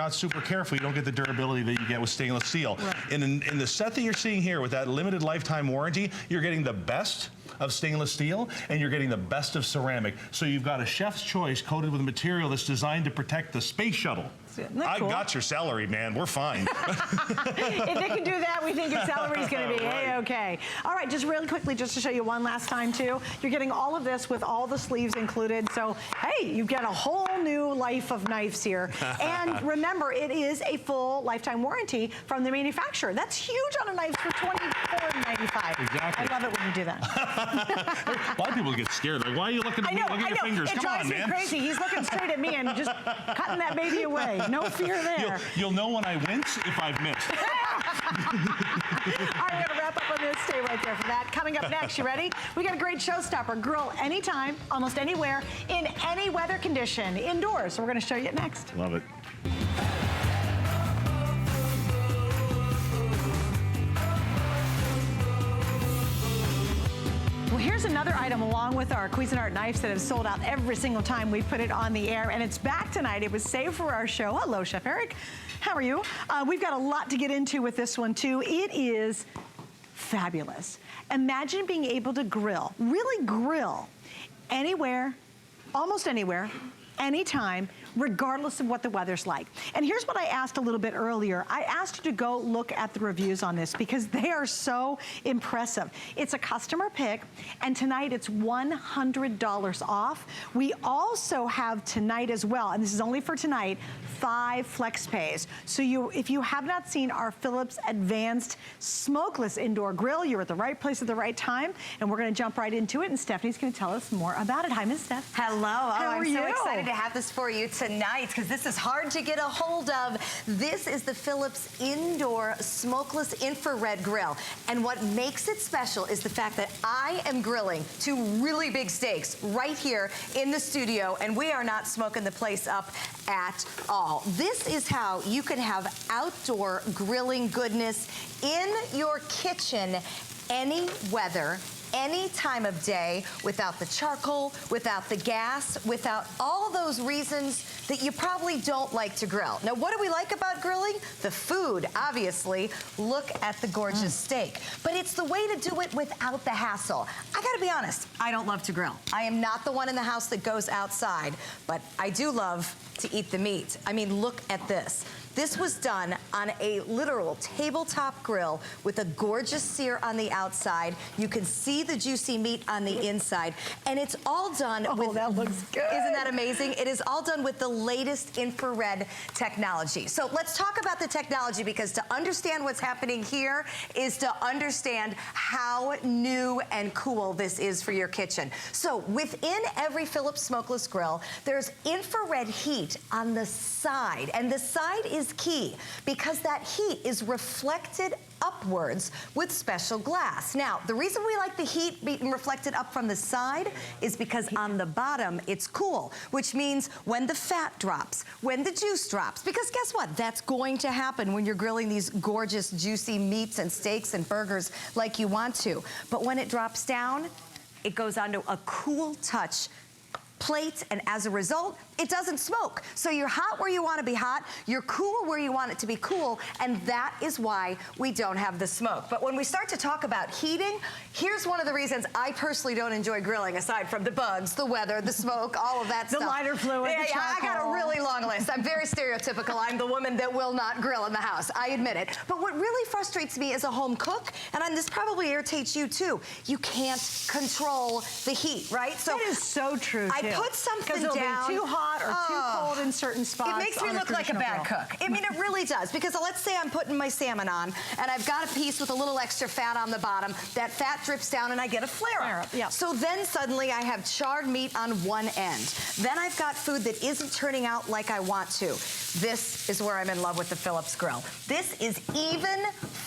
not super careful, you don't get the durability that you get with stainless steel. Right. In the set that you're seeing here with that limited lifetime warranty, you're getting the best of stainless steel and you're getting the best of ceramic. So you've got a chef's choice coated with a material that's designed to protect the space shuttle. I got your salary, man. We're fine. If they can do that, we think your salary's going to be A-okay. All right, just really quickly, just to show you one last time, too. You're getting all of this with all the sleeves included. So, hey, you get a whole new life of knives here. And remember, it is a full lifetime warranty from the manufacturer. That's huge on a knife for $24.95. Exactly. I love it when you do A that. lot of people get scared. Like, why are you looking at me? Look at your fingers. It Come on, drives man. me crazy. He's looking straight at me and just cutting that baby away. No fear there. You'll know when I wince if I've missed. All right, we're going to wrap up on this. Stay right there for that. Coming up next, you ready? We got a great showstopper. Grill anytime, almost anywhere, in any weather condition, indoors. So we're going to show you it next. Love it. Well, here's another item along with our Cuisinart knives that have sold out every single time we put it on the air, and it's back tonight. It was saved for our show. Hello, Chef Eric. How are you? We've got a lot to get into with this one, too. It is fabulous. Imagine being able to grill, really grill, anywhere, almost anywhere, anytime, regardless of what the weather's like. And here's what I asked a little bit earlier. I asked you to go look at the reviews on this because they are so impressive. It's a customer pick, and tonight it's $100 off. We also have tonight as well, and this is only for tonight, 5 flex pays. So if you have not seen our Philips Advanced Smokeless Indoor Grill, you're at the right place at the right time, and we're gonna jump right into it, and Stephanie's gonna tell us more about it. Hi, Ms. Steph. Hello. How are you? I'm so excited to have this for you tonight because this is hard to get a hold of. This is the Philips Indoor Smokeless Infrared Grill. And what makes it special is the fact that I am grilling 2 really big steaks right here in the studio, and we are not smoking the place up at all. This is how you can have outdoor grilling goodness in your kitchen any weather, any time of day, without the charcoal, without the gas, without all those reasons that you probably don't like to grill. Now, what do we like about grilling? The food, obviously. Look at the gorgeous steak. But it's the way to do it without the hassle. I gotta be honest, I don't love to grill. I am not the one in the house that goes outside, but I do love to eat the meat. I mean, look at this. This was done on a literal tabletop grill with a gorgeous sear on the outside. You can see the juicy meat on the inside. And it's all done with... that looks good. Isn't that amazing? It is all done with the latest infrared technology. So let's talk about the technology, because to understand what's happening here is to understand how new and cool this is for your kitchen. So within every Philips smokeless grill, there's infrared heat on the side. And the side is key because that heat is reflected upwards with special glass. Now, the reason we like the heat being reflected up from the side is because on the bottom it's cool, which means when the fat drops, when the juice drops, because guess what? That's going to happen when you're grilling these gorgeous juicy meats and steaks and burgers like you want to. But when it drops down, it goes onto a cool touch plate, and as a result, it doesn't smoke. So you're hot where you want to be hot, you're cool where you want it to be cool, and that is why we don't have the smoke. But when we start to talk about heating, here's one of the reasons I personally don't enjoy grilling, aside from the bugs, the weather, the smoke, all of that stuff. The lighter fluid, the charcoal. I got a really long list. I'm very stereotypical. I'm the woman that will not grill in the house. I admit it. But what really frustrates me as a home cook, and this probably irritates you too, you can't control the heat, right? So that is so true, I put something down. Because it'll be too hot or too cold in certain spots. It makes me look like a bad cook. I mean, it really does. Because let's say I'm putting my salmon on, and I've got a piece with a little extra fat on the bottom. That fat drips down, and I get a flare-up. Yeah. So then suddenly I have charred meat on one end. Then I've got food that isn't turning out like I want to. This is where I'm in love with the Philips grill. This is even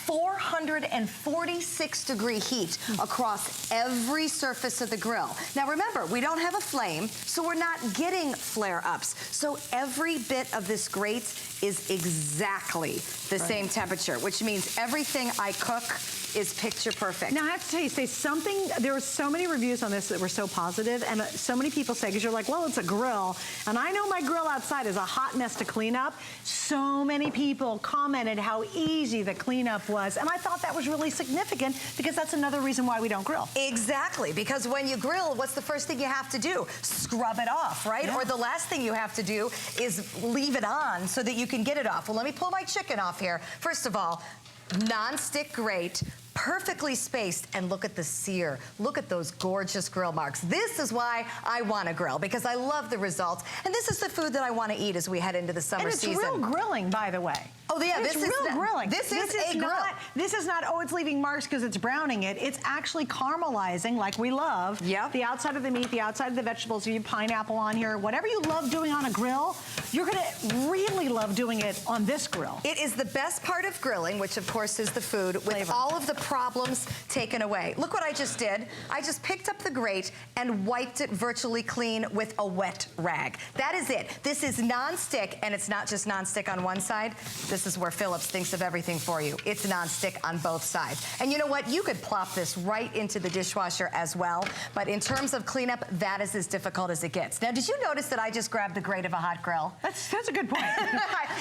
446-degree heat across every surface of the grill. Now remember, we don't have a flame, so we're not getting flare flare-ups. So every bit of this grate is exactly the same temperature, which means everything I cook is picture perfect. Now I have to tell you, there were so many reviews on this that were so positive, and so many people say, because you're like, well, it's a grill, and I know my grill outside is a hot mess to clean up. So many people commented how easy the cleanup was, and I thought that was really significant because that's another reason why we don't grill. Exactly, because when you grill, what's the first thing you have to do? Scrub it off, right? Yeah. Or the last thing you have to do is leave it on so that you can get it off. Well, let me pull my chicken off here. First of all, non-stick grate, perfectly spaced, and look at the sear. Look at those gorgeous grill marks. This is why I want to grill, because I love the results. And this is the food that I want to eat as we head into the summer season. And it's real grilling, by the way. Oh, yeah, it's real grilling. This is a grill. This is not, oh, it's leaving marks because it's browning it. It's actually caramelizing like we love. Yep. The outside of the meat, the outside of the vegetables, you have pineapple on here. Whatever you love doing on a grill, you're going to really love doing it on this grill. It is the best part of grilling, which of course is the food, with Flavor. all of the problems taken away. Look what I just did. I just picked up the grate and wiped it virtually clean with a wet rag. That is it. This is non-stick, and it's not just non-stick on one side. This is where Philips thinks of everything for you. It's non-stick on both sides. And you know what? You could plop this right into the dishwasher as well, but in terms of cleanup, that is as difficult as it gets. Now, did you notice that I just grabbed the grate of a hot grill? That's a good point.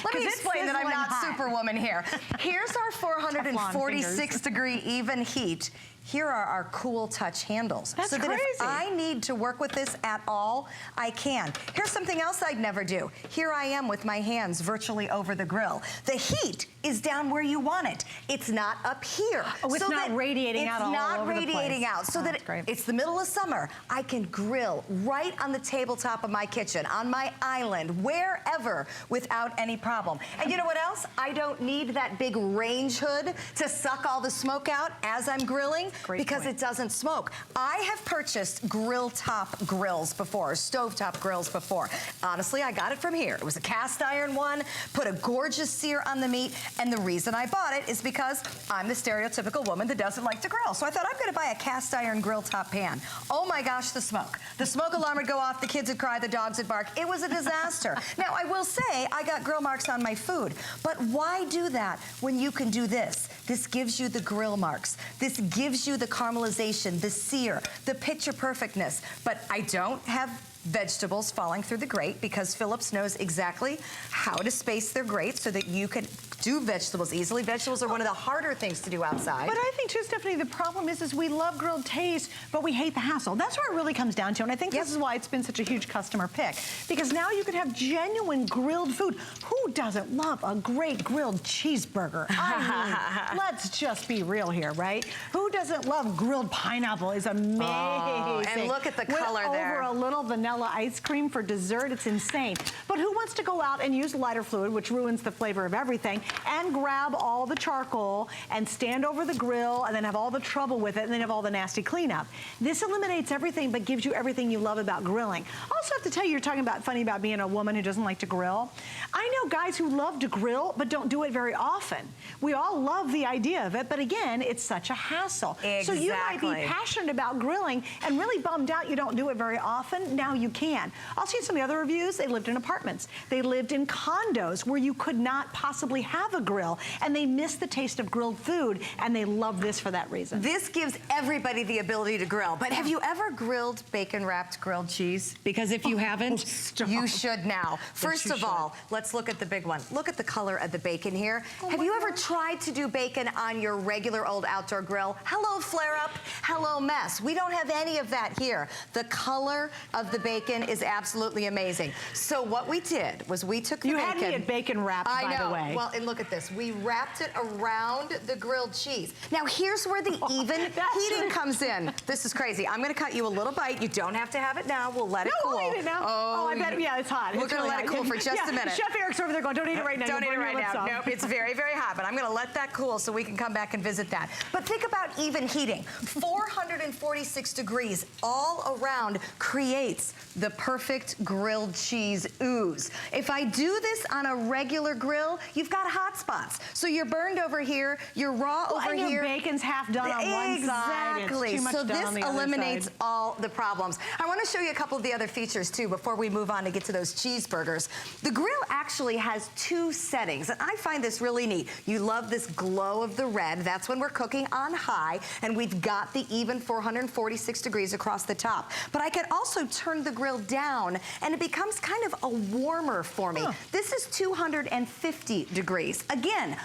Let me explain that I'm not Superwoman here. Here's our 446 degree even heat. Here are our cool touch handles. That's so that crazy. if I need to work with this at all, I can. Here's something else I'd never do. Here I am with my hands virtually over the grill. The heat is down where you want it. It's not up here. Oh, it's not radiating out all over the place. It's not radiating out. So that great. it's the middle of summer. I can grill right on the tabletop of my kitchen, on my island, wherever, without any problem. And you know what else? I don't need that big range hood to suck all the smoke out as I'm grilling. Because it doesn't smoke. I have purchased grill top grills before, stovetop grills before. Honestly, I got it from here. It was a cast iron one, put a gorgeous sear on the meat, and the reason I bought it is because I'm the stereotypical woman that doesn't like to grill. So I thought, I'm gonna buy a cast iron grill top pan. Oh my gosh, the smoke. The smoke alarm would go off, the kids would cry, the dogs would bark. It was a disaster. Now, I will say, I got grill marks on my food, but why do that when you can do this? This gives you the grill marks. This gives you the caramelization, the sear, the picture perfectness. But I don't have vegetables falling through the grate because Philips knows exactly how to space their grate so that you can do vegetables easily. Vegetables are one of the harder things to do outside. But I think too, Stephanie, the problem is we love grilled taste, but we hate the hassle. That's where it really comes down to, and I think this is why it's been such a huge customer pick. Because now you can have genuine grilled food. Who doesn't love a great grilled cheeseburger? I mean, let's just be real here, right? Who doesn't love grilled pineapple? It's amazing. Oh, and look at the color there. Over a little vanilla ice cream for dessert, it's insane. But who wants to go out and use lighter fluid, which ruins the flavor of everything, and grab all the charcoal and stand over the grill and then have all the trouble with it and then have all the nasty cleanup? This eliminates everything but gives you everything you love about grilling. I also have to tell you, you're talking about funny about being a woman who doesn't like to grill. I know guys who love to grill but don't do it very often. We all love the idea of it, but again, it's such a hassle. Exactly. So you might be passionate about grilling and really bummed out you don't do it very often. Now you can. I'll see some of the other reviews. They lived in apartments. They lived in condos where you could not possibly have a grill, and they missed the taste of grilled food, and they love this for that reason. This gives everybody the ability to grill. But have you ever grilled bacon-wrapped grilled cheese? Because if you haven't, you should now. First of all, let's look at the big one. Look at the color of the bacon here. Have you ever tried to do bacon on your regular old outdoor grill? Hello, flare-up. Hello, mess. We don't have any of that here. The color of the bacon is absolutely amazing. So what we did was we took the bacon. You had me at bacon wrapped, by the way. Well, and look at this. We wrapped it around the grilled cheese. Now, here's where the even heating comes in. This is crazy. I'm going to cut you a little bite. You don't have to have it now. We'll let it cool. We'll eat it now. Oh, I bet, yeah, it's hot. We're going to let it cool for just a minute. Chef Eric's over there going, don't eat it right now. Don't eat it right now. Nope, it's very, very hot, but I'm going to let that cool so we can come back and visit that. But think about even heating. 446 degrees all around creates the perfect grilled cheese ooze. If I do this on a regular grill, you've got hot spots. So you're burned over here, you're raw over and your here. Bacon's half done on one side. Exactly. It's too much So done this on the other eliminates side. all the problems. I want to show you a couple of the other features too before we move on to get to those cheeseburgers. The grill actually has 2 settings, and I find this really neat. You love this glow of the red. That's when we're cooking on high, and we've got the even 446 degrees across the top. But I can also turn the grill down, and it becomes kind of a warmer for me. This is 250 degrees. Again,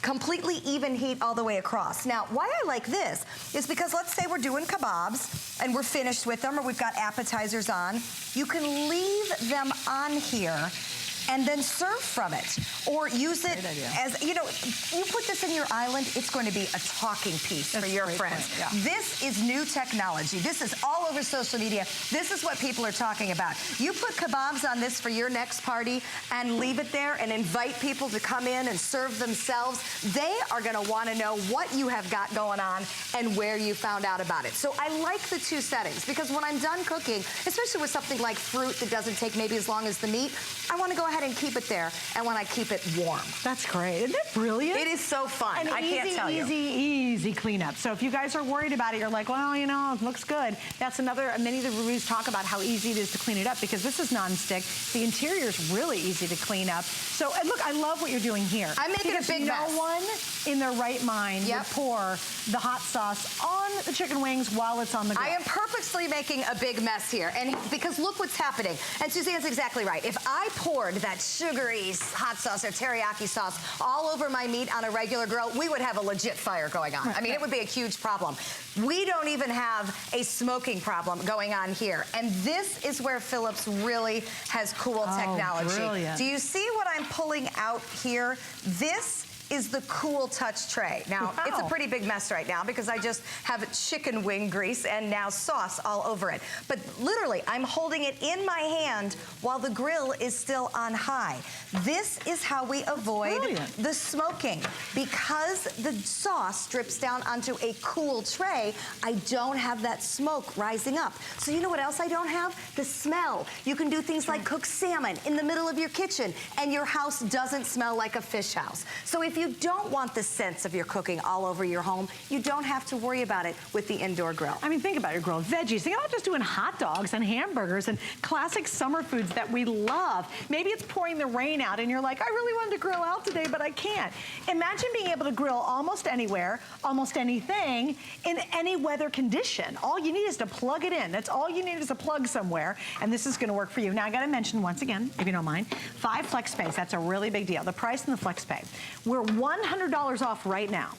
completely even heat all the way across. Now, why I like this is because let's say we're doing kebabs and we're finished with them, or we've got appetizers on. You can leave them on here and then serve from it, or use it as, you know, you put this in your island, it's going to be a talking piece for your friends. This is new technology. This is all over social media. This is what people are talking about. You put kebabs on this for your next party and leave it there and invite people to come in and serve themselves. They are going to want to know what you have got going on and where you found out about it. So I like the 2 settings, because when I'm done cooking, especially with something like fruit that doesn't take maybe as long as the meat, I want to go ahead and keep it there, and when I keep it warm. That's great. Isn't that brilliant? It is so fun. And I can't tell you. Easy cleanup. So if you guys are worried about it, you're like, well, you know, it looks good. That's another, many of the reviews talk about how easy it is to clean it up, because this is nonstick. The interior is really easy to clean up. So, and look, I love what you're doing here. I'm making a big mess. No one in their right mind would pour the hot sauce on the chicken wings while it's on the grill. I am purposely making a big mess here, and because look what's happening. And Suzanne's exactly right. If I poured that sugary hot sauce or teriyaki sauce all over my meat on a regular grill, we would have a legit fire going on. I mean, it would be a huge problem. We don't even have a smoking problem going on here. And this is where Philips really has cool technology. Brilliant. Do you see what I'm pulling out here? This is the Cool Touch tray. Now, it's a pretty big mess right now because I just have chicken wing grease and now sauce all over it. But literally, I'm holding it in my hand while the grill is still on high. This is how we avoid the smoking. Because the sauce drips down onto a cool tray, I don't have that smoke rising up. So you know what else I don't have? The smell. You can do things like cook salmon in the middle of your kitchen and your house doesn't smell like a fish house. So if you don't want the sense of your cooking all over your home, you don't have to worry about it with the indoor grill. I mean, think about your grilled veggies. You're not just doing hot dogs and hamburgers and classic summer foods that we love. Maybe it's pouring the rain out and you're like, I really wanted to grill out today, but I can't. Imagine being able to grill almost anywhere, almost anything, in any weather condition. All you need is to plug it in. That's all you need, is a plug somewhere, and this is gonna work for you. Now, I gotta mention once again, if you don't mind, 5 flex pays. That's a really big deal. The price and the flex pay. We're $100 off right now,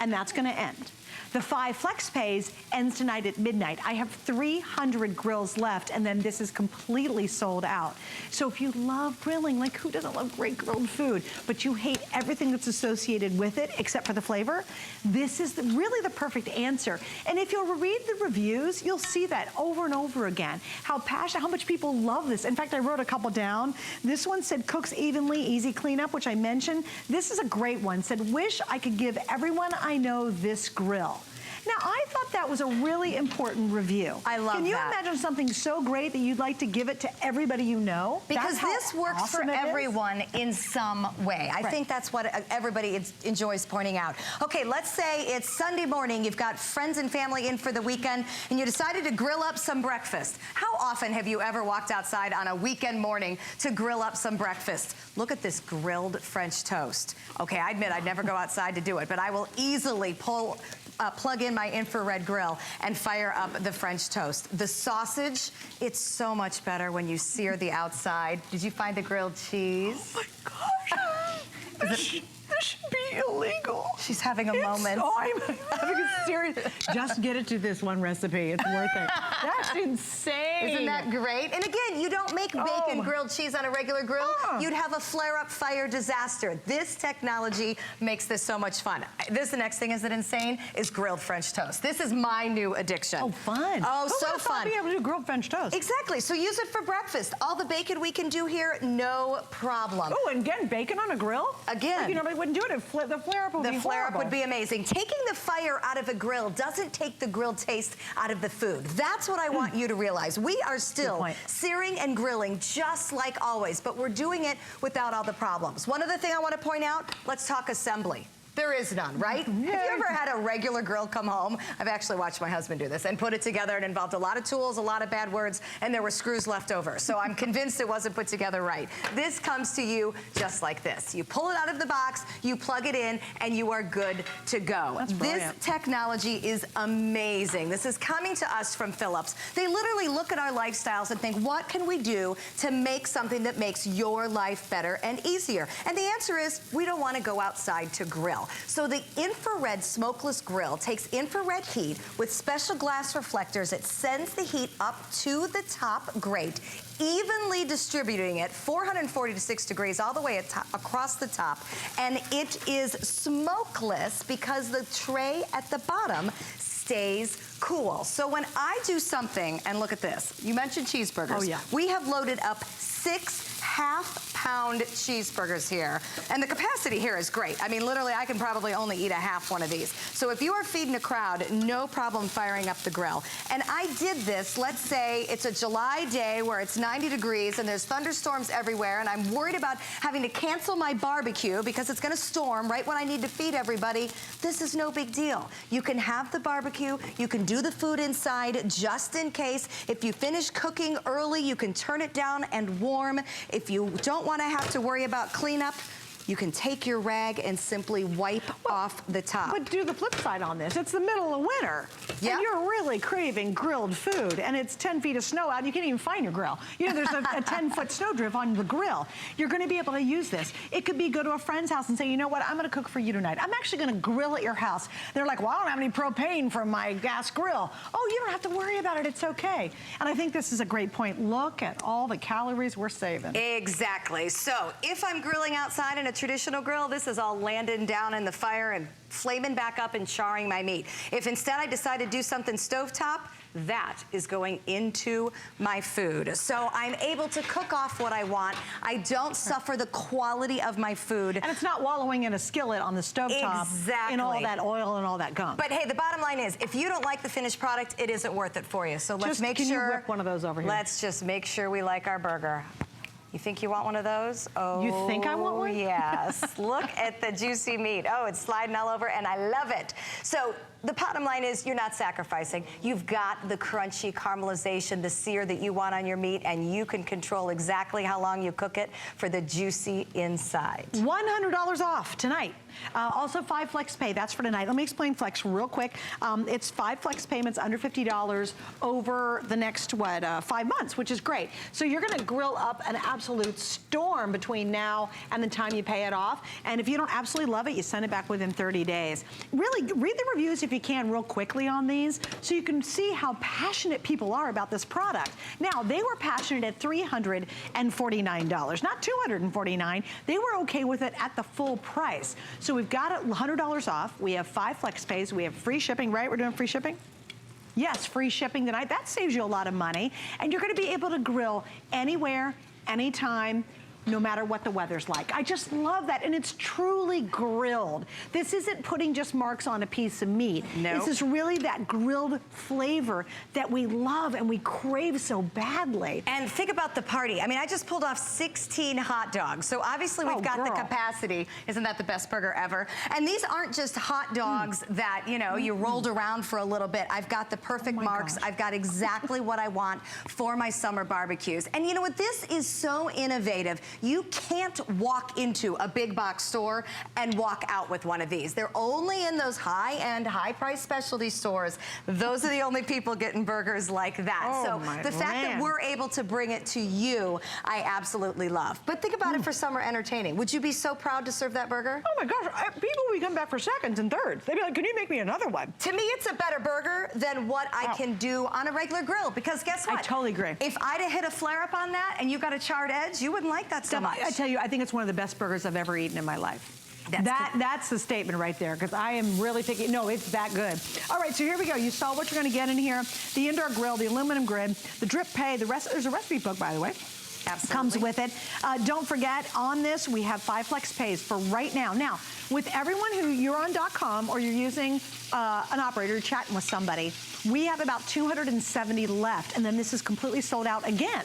and that's gonna end. The 5 flex pays ends tonight at midnight. I have 300 grills left, and then this is completely sold out. So if you love grilling, like who doesn't love great grilled food, but you hate everything that's associated with it except for the flavor, this is really the perfect answer. And if you'll read the reviews, you'll see that over and over again, how passionate, how much people love this. In fact, I wrote a couple down. This one said cooks evenly, easy cleanup, which I mentioned. This is a great one. Said, wish I could give everyone I know this grill. Now, I thought that was a really important review. I love that. Can you imagine something so great that you'd like to give it to everybody you know? Because this works for everyone in some way. I think that's what everybody enjoys pointing out. Okay, let's say it's Sunday morning, you've got friends and family in for the weekend, and you decided to grill up some breakfast. How often have you ever walked outside on a weekend morning to grill up some breakfast? Look at this grilled French toast. Okay, I admit I'd never go outside to do it, but I will easily plug in my infrared grill and fire up the French toast. The sausage, it's so much better when you sear the outside. Did you find the grilled cheese? Oh my gosh. This should be illegal. She's having a moment. I'm having a serious, just get it to this one recipe. It's worth it. That's insane. Isn't that great? And again, you don't make bacon grilled cheese on a regular grill. You'd have a flare-up fire disaster. This technology makes this so much fun. The next thing, is it insane, is grilled French toast. This is my new addiction. Oh, fun. Oh, so fun. Be able to do grilled French toast. Exactly. So use it for breakfast. All the bacon we can do here, no problem. Oh, and again, bacon on a grill? Again. Like you normally wouldn't do it. The flare-up would be horrible. The flare-up would be amazing. Taking the fire out of a grill doesn't take the grilled taste out of the food. That's what I want you to realize. we are still searing and grilling just like always, but we're doing it without all the problems. One other thing I want to point out, let's talk assembly. There is none, right? Have you ever had a regular grill come home? I've actually watched my husband do this and put it together. It involved a lot of tools, a lot of bad words, and there were screws left over. So I'm convinced it wasn't put together right. This comes to you just like this. You pull it out of the box, you plug it in, and you are good to go. This technology is amazing. This is coming to us from Philips. They literally look at our lifestyles and think, what can we do to make something that makes your life better and easier? And the answer is, we don't want to go outside to grill. So the infrared smokeless grill takes infrared heat with special glass reflectors. It sends the heat up to the top grate, evenly distributing it 440 to 6 degrees all the way across the top. And it is smokeless because the tray at the bottom stays cool. So when I do something, and look at this, you mentioned cheeseburgers. Oh, yeah. We have loaded up 6 half-pound cheeseburgers here. And the capacity here is great. I mean, literally, I can probably only eat a half one of these. So if you are feeding a crowd, no problem firing up the grill. And I did this, let's say it's a July day where it's 90 degrees and there's thunderstorms everywhere, and I'm worried about having to cancel my barbecue because it's gonna storm right when I need to feed everybody. This is no big deal. You can have the barbecue, you can do the food inside just in case. If you finish cooking early, you can turn it down and warm. If you don't want to have to worry about cleanup, you can take your rag and simply wipe off the top. But do the flip side on this. It's the middle of winter. Yep. And you're really craving grilled food, and it's 10 feet of snow out. You can't even find your grill. You know, there's a 10-foot snowdrift on the grill. You're going to be able to use this. It could be go to a friend's house and say, you know what, I'm going to cook for you tonight. I'm actually going to grill at your house. They're like, well, I don't have any propane from my gas grill. Oh, you don't have to worry about it. It's okay. And I think this is a great point. Look at all the calories we're saving. Exactly. So if I'm grilling outside in a traditional grill, this is all landing down in the fire and flaming back up and charring my meat. If instead I decide to do something stovetop, that is going into my food. So I'm able to cook off what I want. I don't suffer the quality of my food. And it's not wallowing in a skillet on the stovetop in all that oil and all that gunk. But hey, the bottom line is, if you don't like the finished product, it isn't worth it for you. So let's make sure. Can you whip one of those over here? Let's just make sure we like our burger. You think you want one of those? Oh, you think I want one? Yes. Look at the juicy meat. Oh, it's sliding all over, and I love it. So the bottom line is you're not sacrificing. You've got the crunchy caramelization, the sear that you want on your meat, and you can control exactly how long you cook it for the juicy inside. $100 off tonight. Also 5 flex pay, that's for tonight. Let me explain flex real quick. It's 5 flex payments under $50 over the next, 5 months, which is great. So you're gonna grill up an absolute storm between now and the time you pay it off. And if you don't absolutely love it, you send it back within 30 days. Really, read the reviews if you can real quickly on these so you can see how passionate people are about this product. Now, they were passionate at $349, not $249. They were okay with it at the full price. So we've got it $100 off. We have 5 flex pays. We have free shipping, right? We're doing free shipping? Yes, free shipping tonight. That saves you a lot of money. And you're gonna be able to grill anywhere, anytime, no matter what the weather's like. I just love that, and it's truly grilled. This isn't putting just marks on a piece of meat. Nope. This is really that grilled flavor that we love and we crave so badly. And think about the party. I mean, I just pulled off 16 hot dogs. So obviously we've got the capacity. Isn't that the best burger ever? And these aren't just hot dogs that, you know, you rolled around for a little bit. I've got the perfect marks. gosh. I've got exactly what I want for my summer barbecues. And you know what? This is so innovative. You can't walk into a big box store and walk out with one of these. They're only in those high-end, high-price specialty stores. Those are the only people getting burgers like that. Oh, so the fact that we're able to bring it to you, I absolutely love. But think about it for summer entertaining. Would you be so proud to serve that burger? Oh my gosh, people will come back for seconds and thirds. They'd be like, can you make me another one? To me, it's a better burger than what I can do on a regular grill, because guess what? I totally agree. If I'd have hit a flare up on that and you got a charred edge, you wouldn't like that so much. I tell you, I think it's one of the best burgers I've ever eaten in my life. That's the statement right there, because I am really picky. No, it's that good. All right, so here we go. You saw what you're going to get in here. The indoor grill, the aluminum grid, the drip pay, the rest. There's a recipe book, by the way. Absolutely. Comes with it. Don't forget, on this, we have 5 flex pays for right now. Now, with everyone who you're on.com or you're using an operator, you're chatting with somebody, we have about 270 left, and then this is completely sold out again.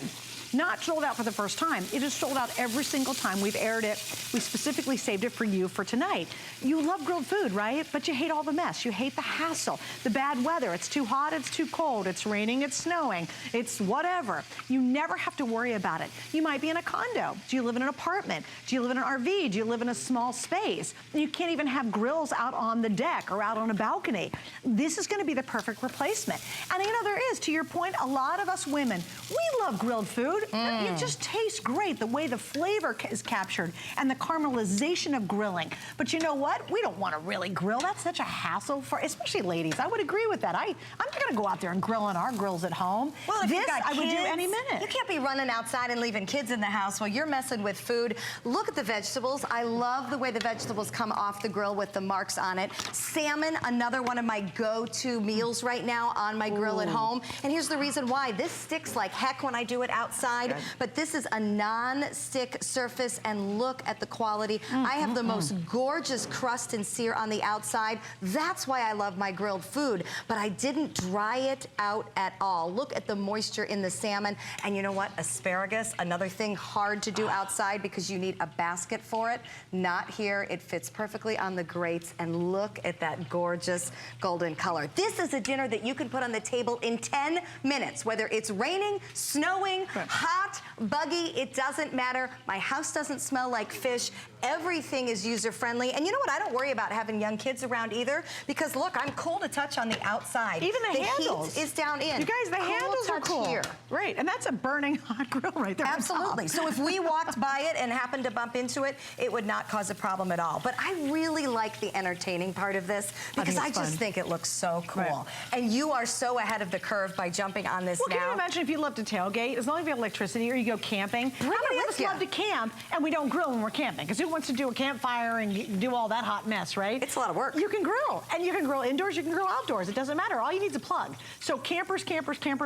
Not sold out for the first time. It is sold out every single time we've aired it. We specifically saved it for you for tonight. You love grilled food, right? But you hate all the mess. You hate the hassle, the bad weather. It's too hot, it's too cold, it's raining, it's snowing, it's whatever. You never have to worry about it. You might be in a condo. Do you live in an apartment? Do you live in an RV? Do you live in a small space? You can't even have grills out on the deck or out on a balcony. This is gonna be the perfect replacement. And you know, there is, to your point, a lot of us women, we love grilled food. It just tastes great, the way the flavor is captured and the caramelization of grilling. But you know what? We don't want to really grill. That's such a hassle for, especially ladies. I would agree with that. I'm not going to go out there and grill on our grills at home. Well, if this I would do any minute. You can't be running outside and leaving kids in the house while you're messing with food. Look at the vegetables. I love the way the vegetables come off the grill with the marks on it. Salmon, another one of my go-to meals right now on my grill at home. And here's the reason why. This sticks like heck when I do it outside. Okay. But this is a non-stick surface, and look at the quality. I have the most gorgeous crust and sear on the outside. That's why I love my grilled food, but I didn't dry it out at all. Look at the moisture in the salmon. And you know what? Asparagus, another thing hard to do outside because you need a basket for it. Not here. It fits perfectly on the grates, and look at that gorgeous golden color. This is a dinner that you can put on the table in 10 minutes, whether it's raining, snowing, hot, buggy, it doesn't matter. My house doesn't smell like fish. Everything is user-friendly. And you know what? I don't worry about having young kids around either, because look, I'm cool to touch on the outside. Even the handles. Heat is down in. You guys, the handles are cool. Here. Right, and that's a burning hot grill right there. Absolutely. So if we walked by it and happened to bump into it, it would not cause a problem at all. But I really like the entertaining part of this, because I just think it looks so cool. Right. And you are so ahead of the curve by jumping on this now. Can you imagine if you love to tailgate, as long as you have electricity or you go camping? How many of us love to camp and we don't grill when we're camping? Because who wants to do a campfire and do all that hot mess, right? It's a lot of work. You can grill, and you can grill indoors, you can grill outdoors. It doesn't matter. All you need is a plug. So campers,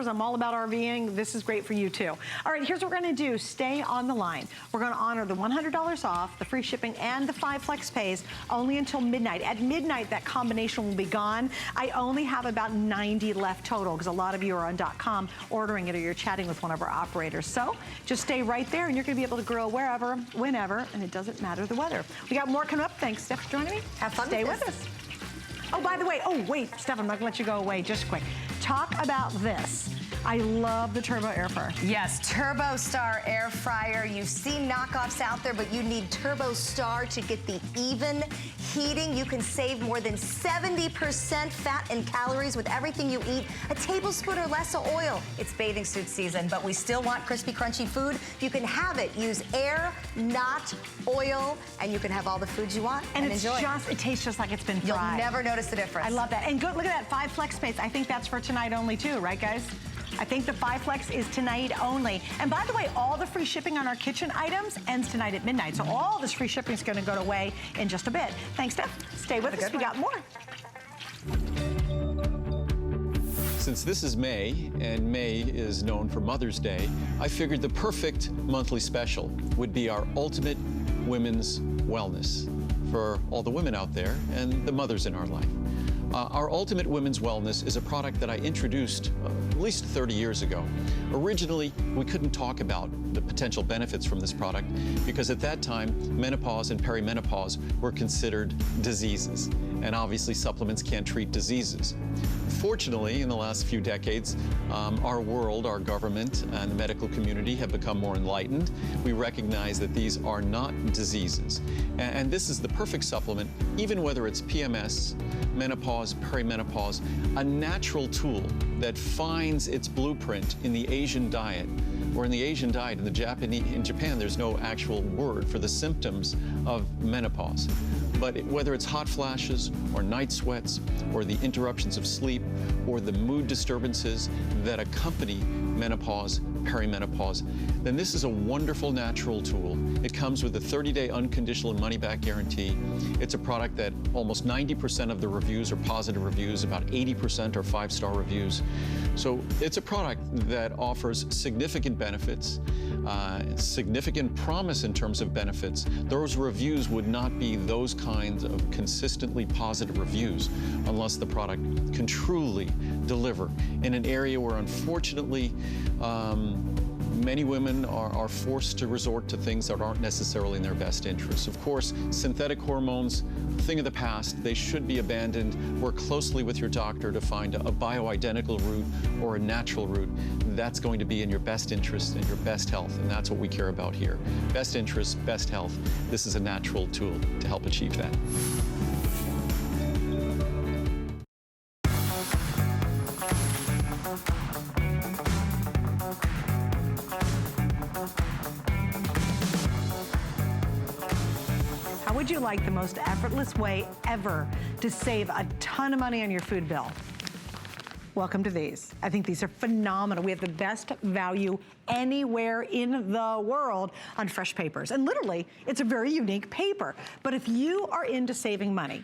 I'm all about RVing. This is great for you too. All right, here's what we're gonna do. Stay on the line. We're gonna honor the $100 off, the free shipping, and the 5 flex pays only until midnight. At midnight, that combination will be gone. I only have about 90 left total, because a lot of you are on .com ordering it, or you're chatting with one of our operators. So just stay right there, and you're gonna be able to grill wherever, whenever, and it doesn't matter the weather. We got more coming up. Thanks, Steph, for joining me. Have fun. Stay with us. Oh, by the way, wait, Steph, I'm not gonna let you go away just quick. Talk about this. I love the Turbo Air Fryer. Yes, Turbo Star Air Fryer. You see knockoffs out there, but you need Turbo Star to get the even heating. You can save more than 70% fat and calories with everything you eat. A tablespoon or less of oil. It's bathing suit season, but we still want crispy, crunchy food. You can have it. Use air, not oil, and you can have all the foods you want and enjoy. It tastes just like it's been fried. You'll never notice the difference. I love that. And good, look at that 5 flex pays. I think that's for tonight only too, right, guys? I think the 5 flex is tonight only. And by the way, all the free shipping on our kitchen items ends tonight at midnight. So all this free shipping is going to go away in just a bit. Thanks, Steph. Stay with us. We got more. Since this is May, and May is known for Mother's Day, I figured the perfect monthly special would be our Ultimate Women's Wellness for all the women out there and the mothers in our life. Our Ultimate Women's Wellness is a product that I introduced at least 30 years ago. Originally, we couldn't talk about the potential benefits from this product because at that time, menopause and perimenopause were considered diseases. And obviously, supplements can't treat diseases. Fortunately, in the last few decades, our world, our government, and the medical community have become more enlightened. We recognize that these are not diseases. And this is the perfect supplement, even whether it's PMS, menopause, perimenopause, a natural tool that finds its blueprint in the Asian diet. Or in the Asian diet, in Japan, there's no actual word for the symptoms of menopause. But whether it's hot flashes or night sweats or the interruptions of sleep or the mood disturbances that accompany menopause, perimenopause, then this is a wonderful natural tool. It comes with a 30-day unconditional money-back guarantee. It's a product that almost 90% of the reviews are positive reviews, about 80% are 5-star reviews. So it's a product that offers significant benefits, significant promise in terms of benefits. Those reviews would not be those kinds of consistently positive reviews unless the product can truly deliver in an area where, unfortunately, many women are forced to resort to things that aren't necessarily in their best interests. Of course, synthetic hormones, a thing of the past. They should be abandoned. Work closely with your doctor to find a bioidentical route or a natural route. That's going to be in your best interest and your best health, and that's what we care about here. Best interest, best health. This is a natural tool to help achieve that. How would you like the most effortless way ever to save a ton of money on your food bill? Welcome to these. I think these are phenomenal. We have the best value anywhere in the world on fresh papers. And literally, it's a very unique paper. But if you are into saving money,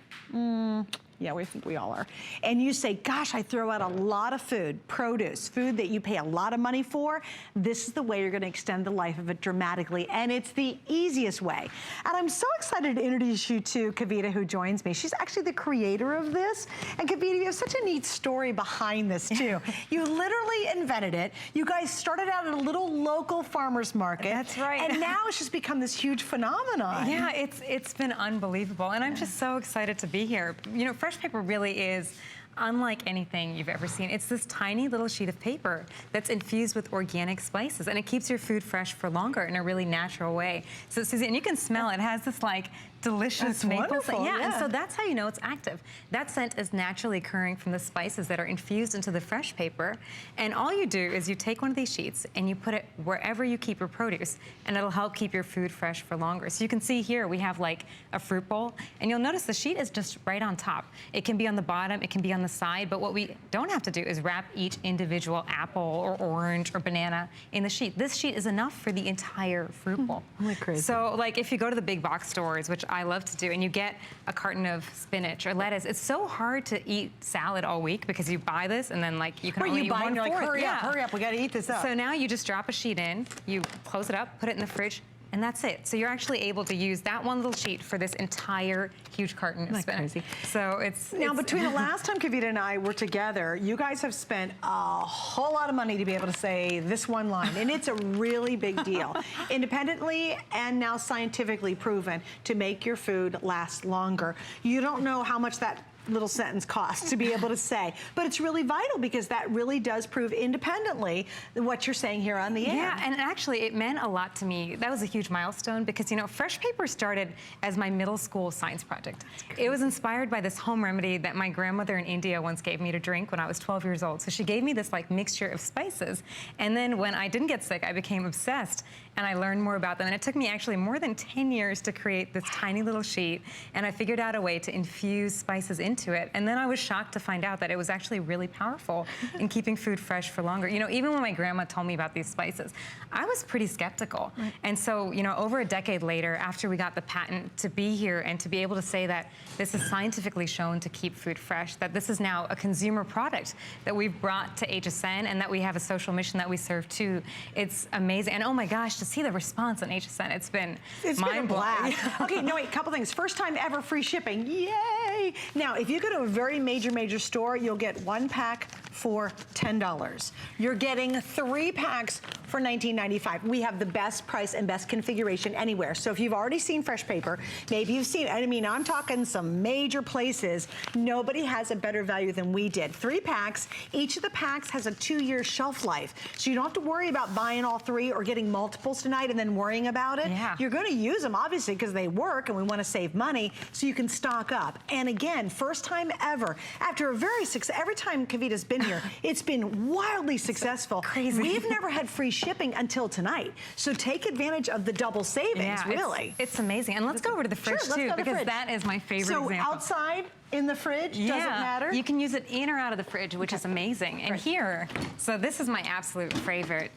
yeah, we think we all are. And you say, gosh, I throw out a lot of food, produce, food that you pay a lot of money for. This is the way you're gonna extend the life of it dramatically. And it's the easiest way. And I'm so excited to introduce you to Kavita, who joins me. She's actually the creator of this. And Kavita, you have such a neat story behind this too. You literally invented it. You guys started out at a little local farmer's market. That's right. And now it's just become this huge phenomenon. Yeah, it's been unbelievable, and I'm just so excited to be here. You know, fresh paper really is unlike anything you've ever seen. It's this tiny little sheet of paper that's infused with organic spices, and it keeps your food fresh for longer in a really natural way. So, Susie, and you can smell it. It has this like delicious maple scent. Yeah, and so that's how you know it's active. That scent is naturally occurring from the spices that are infused into the fresh paper. And all you do is you take one of these sheets and you put it wherever you keep your produce, and it'll help keep your food fresh for longer. So you can see here we have like a fruit bowl, and you'll notice the sheet is just right on top. It can be on the bottom, it can be on the side, but what we don't have to do is wrap each individual apple or orange or banana in the sheet. This sheet is enough for the entire fruit bowl. I'm like crazy. So like if you go to the big box stores, which I love to do, and you get a carton of spinach or lettuce, it's so hard to eat salad all week because you buy this and then like you can only eat buy it and you're like, one-fourth. hurry up, we gotta eat this up. So now you just drop a sheet in, you close it up, put it in the fridge, and that's it. So you're actually able to use that one little sheet for this entire huge carton of spinach. Crazy. So it's Now, between the last time Kavita and I were together, you guys have spent a whole lot of money to be able to say this one line, and it's a really big deal. Independently and now scientifically proven to make your food last longer. You don't know how much that little sentence costs to be able to say, but it's really vital because that really does prove independently what you're saying here on the air. Yeah, and actually it meant a lot to me. That was a huge milestone because, you know, fresh paper started as my middle school science project. It was inspired by this home remedy that my grandmother in India once gave me to drink when I was 12 years old. So she gave me this like mixture of spices. And then when I didn't get sick, I became obsessed and I learned more about them. And it took me actually more than 10 years to create this tiny little sheet. And I figured out a way to infuse spices into it. And then I was shocked to find out that it was actually really powerful in keeping food fresh for longer. You know, even when my grandma told me about these spices, I was pretty skeptical. Right. And so, you know, over a decade later, after we got the patent, to be here and to be able to say that this is scientifically shown to keep food fresh, that this is now a consumer product that we've brought to HSN and that we have a social mission that we serve too, it's amazing. And oh my gosh, to see the response on HSN, it's been mind-blowing. Okay, no, wait, a couple things. First time ever free shipping, yay! Now, if you go to a very major store, you'll get one pack for $10. You're getting 3 packs for $19.95. We have the best price and best configuration anywhere. So if you've already seen fresh paper, maybe you've seen, I mean, I'm talking some major places, nobody has a better value than we did. 3 packs, each of the packs has a 2-year shelf life. So you don't have to worry about buying all 3 or getting multiples tonight and then worrying about it. Yeah. You're gonna use them, obviously, because they work and we wanna save money, so you can stock up. And again, first time ever, after a very every time Kavita's been here, it's been wildly successful. Crazy. We've never had free shipping until tonight. So take advantage of the double savings, really. It's amazing. And let's go over to the fridge too, because that is my favorite example. So outside, in the fridge, doesn't matter? You can use it in or out of the fridge, which is amazing. And here, so this is my absolute favorite.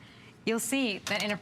You'll see that in a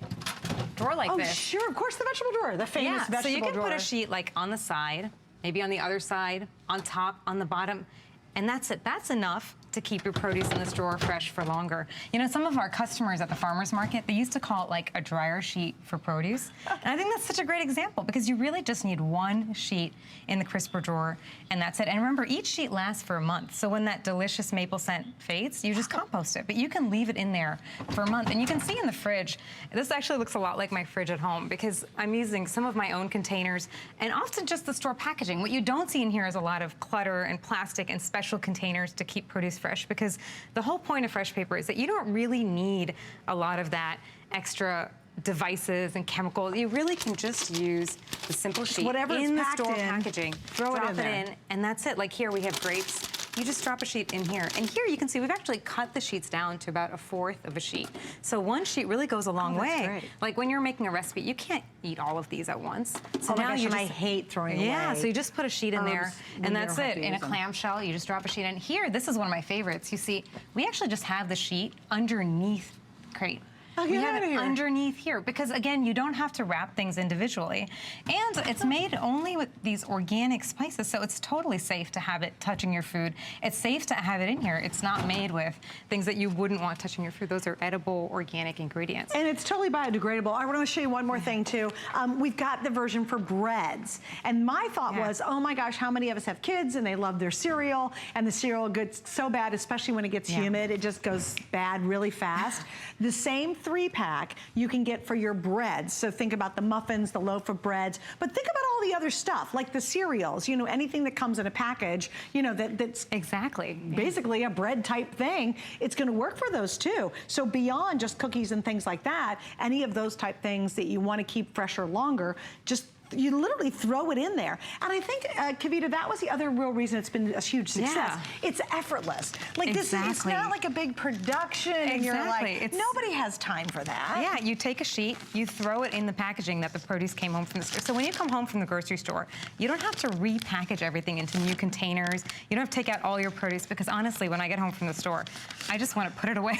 drawer like Oh, this. sure, of course, the vegetable drawer, the famous vegetable drawer. So you can put a sheet like on the side, maybe on the other side, on top, on the bottom, and that's it. That's enough to keep your produce in this drawer fresh for longer. You know, some of our customers at the farmer's market, they used to call it like a dryer sheet for produce. And I think that's such a great example because you really just need one sheet in the crisper drawer and that's it. And remember, each sheet lasts for a month. So when that delicious maple scent fades, you just compost it. But you can leave it in there for a month. And you can see in the fridge, this actually looks a lot like my fridge at home because I'm using some of my own containers and often just the store packaging. What you don't see in here is a lot of clutter and plastic and special containers to keep produce fresh because the whole point of fresh paper is that you don't really need a lot of that extra devices and chemicals. You really can just use the simple sheet whatever in it's the packed store in, packaging. throw it drop in there. and that's it. Like here we have grapes. You just drop a sheet in here. And here you can see we've actually cut the sheets down to about 1/4 of a sheet. So one sheet really goes a long that's way. great. Like when you're making a recipe, you can't eat all of these at once. So Oh my now gosh, you and just, I hate throwing Yeah, away so you just put a sheet in there herbs when and you that's don't have it. to In a use them. clamshell, you just drop a sheet in. Here, this is one of my favorites. You see, we actually just have the sheet underneath crate. Oh, We get have outta it here. underneath here because again, you don't have to wrap things individually. And it's made only with these organic spices, so it's totally safe to have it touching your food. It's safe to have it in here. It's not made with things that you wouldn't want touching your food. Those are edible, organic ingredients. And it's totally biodegradable. I want to show you one more thing too. We've got the version for breads. And my thought was, oh my gosh, how many of us have kids and they love their cereal and the cereal gets so bad, especially when it gets humid, it just goes bad really fast. The same 3-pack you can get for your breads. So think about the muffins, the loaf of breads, but think about all the other stuff, like the cereals, you know, anything that comes in a package, you know, that's Exactly. basically a bread type thing. It's gonna work for those too. So beyond just cookies and things like that, any of those type things that you wanna keep fresher longer, just you literally throw it in there. And I think, Kavita, that was the other real reason it's been a huge success. Yeah. It's effortless. Like this, it's Exactly. not like a big production and you're Exactly. like, It's- nobody has time for that. Yeah, you take a sheet, you throw it in the packaging that the produce came home from the store. So when you come home from the grocery store, you don't have to repackage everything into new containers. You don't have to take out all your produce because honestly, when I get home from the store, I just want to put it away.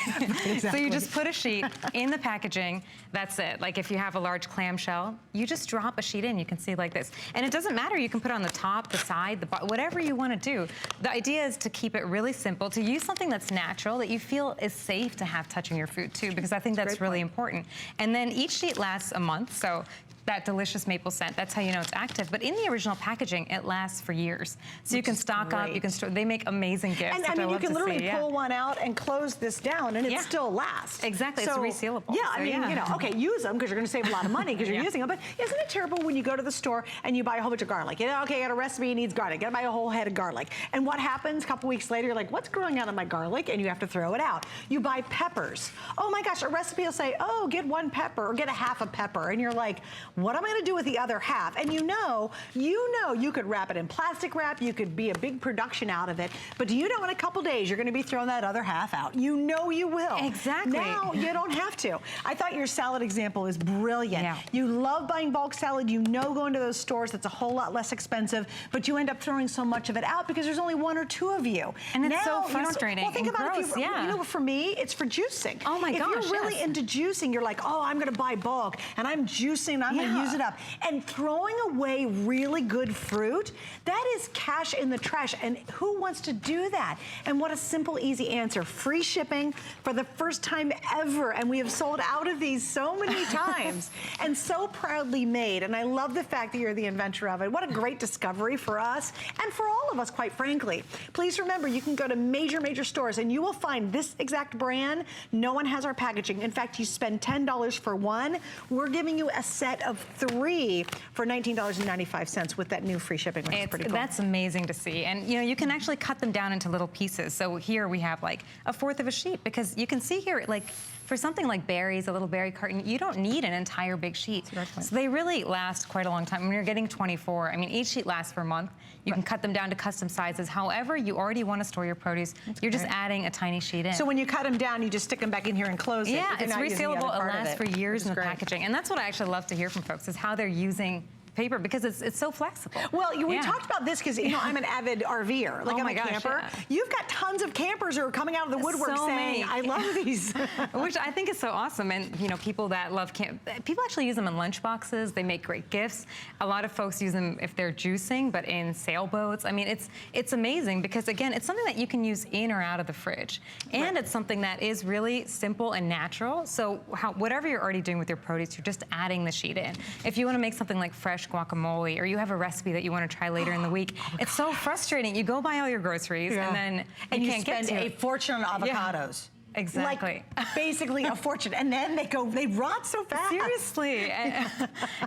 So you just put a sheet in the packaging, that's it. Like if you have a large clamshell, you just drop a sheet in, you can see like this. And it doesn't matter, you can put it on the top, the side, the bottom, whatever you want to do. The idea is to keep it really simple, to use something that's natural, that you feel is safe to have touching your food too, because I think that's really important. And then each sheet lasts a month, so that delicious maple scent, that's how you know it's active. But in the original packaging, it lasts for years. So you can stock up, you can store, they make amazing gifts. And I which mean, you love can to literally see, pull one out and close this down and it Yeah. still lasts. Exactly, it's resealable. Yeah, I So, mean, yeah. you know, okay, use them because you're going to save a lot of money because you're Yeah. using them. But isn't it terrible when you go to the store and you buy a whole bunch of garlic? You know, okay, I got a recipe, it needs garlic. Got to buy a whole head of garlic. And what happens a couple weeks later, you're like, what's growing out of my garlic? And you have to throw it out. You buy peppers. Oh my gosh, a recipe will say, oh, get 1 pepper or get a half a pepper. And you're like, what am I going to do with the other half? And you know you could wrap it in plastic wrap, you could be a big production out of it, but do you know in a couple days you're going to be throwing that other half out? You know you will. Exactly. Now you don't have to. I thought your salad example is brilliant. Yeah. You love buying bulk salad, you know going to those stores that's a whole lot less expensive, but you end up throwing so much of it out because there's only 1 or 2 of you. And it's Now, so you know, frustrating well, think and about gross, if you, yeah. you know, for me, it's for juicing. Oh my if gosh, you're really yes. into juicing, you're like, oh, I'm going to buy bulk and I'm juicing and I'm going to use it up. And throwing away really good fruit, that is cash in the trash. And who wants to do that? And what a simple, easy answer. Free shipping for the first time ever. And we have sold out of these so many times and so proudly made. And I love the fact that you're the inventor of it. What a great discovery for us and for all of us, quite frankly. Please remember, you can go to major stores and you will find this exact brand. No one has our packaging. In fact, you spend $10 for one. We're giving you a set of 3 for $19.95 with that new free shipping, which is pretty cool. That's amazing to see. And you know, you can actually cut them down into little pieces. So here we have like 1/4 of a sheet because you can see here, like for something like berries, a little berry carton, you don't need an entire big sheet. So they really last quite a long time. When you're getting 24, I mean, each sheet lasts for a month. You can cut them down to custom sizes. However, you already want to store your produce. You're just adding a tiny sheet in. So when you cut them down, you just stick them back in here and close it. Yeah, if you're it's not using the other resealable. It part of lasts for years which in is the great. packaging. And that's what I actually love to hear from folks is how they're using paper because it's so flexible. Well, we Yeah. talked about this because, you know, I'm an avid RVer. Like, Oh I'm my a gosh, camper. yeah. You've got tons of campers who are coming out of the woodwork So saying, many. I love these. Which I think is so awesome. And, you know, people that love people actually use them in lunch boxes. They make great gifts. A lot of folks use them if they're juicing, but in sailboats. I mean, it's amazing because, again, it's something that you can use in or out of the fridge. And it's something that is really simple and natural. So whatever you're already doing with your produce, you're just adding the sheet in. If you want to make something like fresh guacamole, or you have a recipe that you want to try later in the week, it's so frustrating. You go buy all your groceries and then you can't get spend to a it. fortune on Yeah. avocados. Exactly. Like, basically a fortune. And then they rot so fast. Seriously.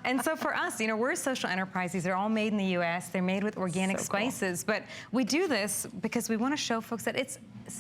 And so for us, you know, we're a social enterprise. These are all made in the U.S. They're made with organic So cool. spices. But we do this because we want to show folks that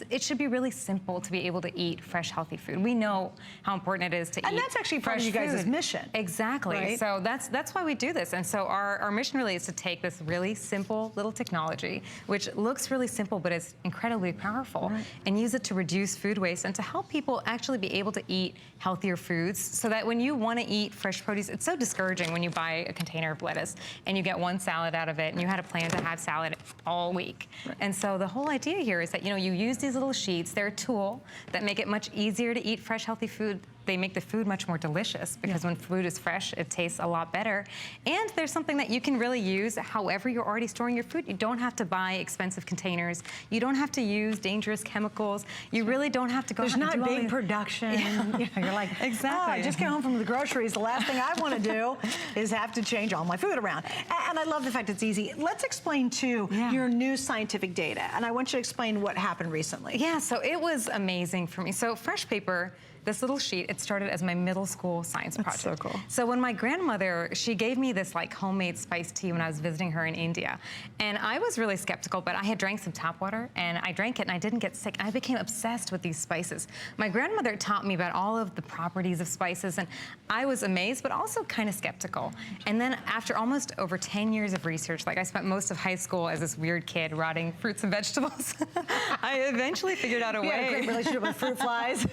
it should be really simple to be able to eat fresh, healthy food. We know how important it is to eat. And that's actually part of fresh you guys' food. mission. Exactly. Right? So that's why we do this. And so our mission really is to take this really simple little technology, which looks really simple but is incredibly powerful, and use it to reduce food waste and to help people actually be able to eat healthier foods, so that when you want to eat fresh produce, it's so discouraging when you buy a container of lettuce and you get one salad out of it and you had a plan to have salad all week. And so the whole idea here is that, you know, you use these little sheets. They're a tool that make it much easier to eat fresh, healthy food. They make the food much more delicious because when food is fresh, it tastes a lot better. And there's something that you can really use however you're already storing your food. You don't have to buy expensive containers. You don't have to use dangerous chemicals. You really don't have to go There's out and not do all big these- production. You know, you're like, Exactly. I just came home from the groceries. The last thing I want to do is have to change all my food around. And I love the fact it's easy. Let's explain, too, your new scientific data. And I want you to explain what happened recently. Yeah, so it was amazing for me. So Fresh Paper, this little sheet, it started as my middle school science project. so cool. So when my grandmother, she gave me this like homemade spiced tea when I was visiting her in India. And I was really skeptical, but I had drank some tap water and I drank it and I didn't get sick. I became obsessed with these spices. My grandmother taught me about all of the properties of spices, and I was amazed, but also kind of skeptical. And then after almost over 10 years of research, like I spent most of high school as this weird kid rotting fruits and vegetables, I eventually figured out a You had a way. great relationship with fruit flies.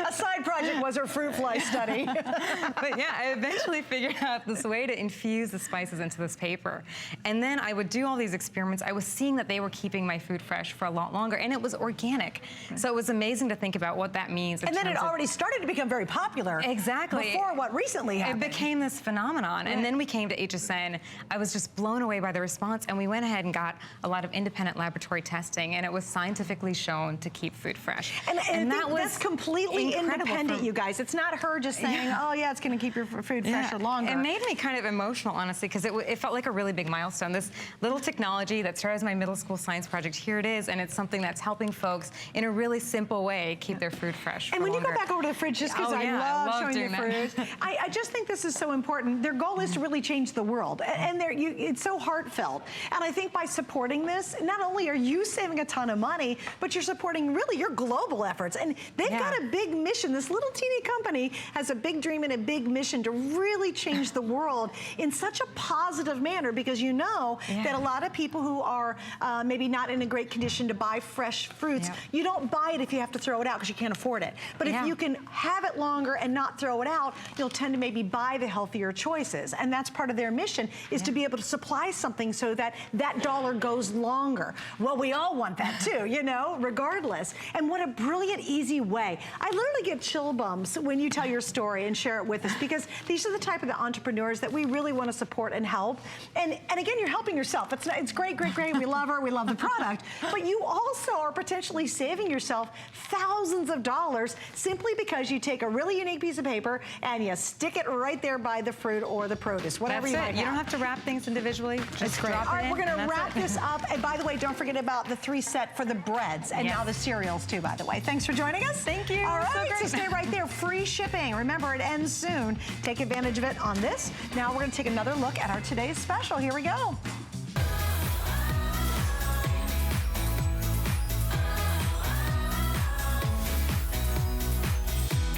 A side project was her fruit fly study. But yeah, I eventually figured out this way to infuse the spices into this paper. And then I would do all these experiments. I was seeing that they were keeping my food fresh for a lot longer, and it was organic. So it was amazing to think about what that means. And then it terms of- already started to become very popular. Exactly. Before what recently happened. It became this phenomenon. And then we came to HSN. I was just blown away by the response, and we went ahead and got a lot of independent laboratory testing, and it was scientifically shown to keep food fresh. And I that think was that's completely incredible independent, for- you guys. It's not her just saying, oh, yeah, it's going to keep your food fresher longer. It made me kind of emotional, honestly, because it felt like a really big milestone. This little technology that started as my middle school science project, here it is, and it's something that's helping folks in a really simple way keep their food fresh And for when longer. you go back over to the fridge, just because Oh, yeah, I I love love showing doing you that. fruit, I just think this is so important. Their goal is to really change the world. And it's so heartfelt. And I think by supporting this, not only are you saving a ton of money, but you're supporting really your global efforts. And they've got a big mission. This little teeny company has a big dream and a big mission to really change the world in such a positive manner, because you know that a lot of people who are maybe not in a great condition to buy fresh fruits, you don't buy it if you have to throw it out because you can't afford it. But if you can have it longer and not throw it out, you'll tend to maybe buy the healthier choices. And that's part of their mission, is to be able to supply something so that that dollar goes longer. Well, we all want that too, you know, regardless. And what a brilliant, easy way. I literally get chill bumps when you tell your story and share it with us, because these are the type of the entrepreneurs that we really want to support and help. And again, you're helping yourself. It's great, great, great. We love her. We love the product. But you also are potentially saving yourself thousands of dollars simply because you take a really unique piece of paper and you stick it right there by the fruit or the produce, whatever That's you it. might You don't have to wrap things individually. Just great. drop All it right, in, we're going and to that's wrap it. this up. And by the way, don't forget about the 3 set for the breads and now the cereals too, by the way. Thanks for joining us. Thank you. All So right, so great. stay right there. Free shipping. Remember, it ends soon. Take advantage of it on this. Now we're going to take another look at our today's special. Here we go.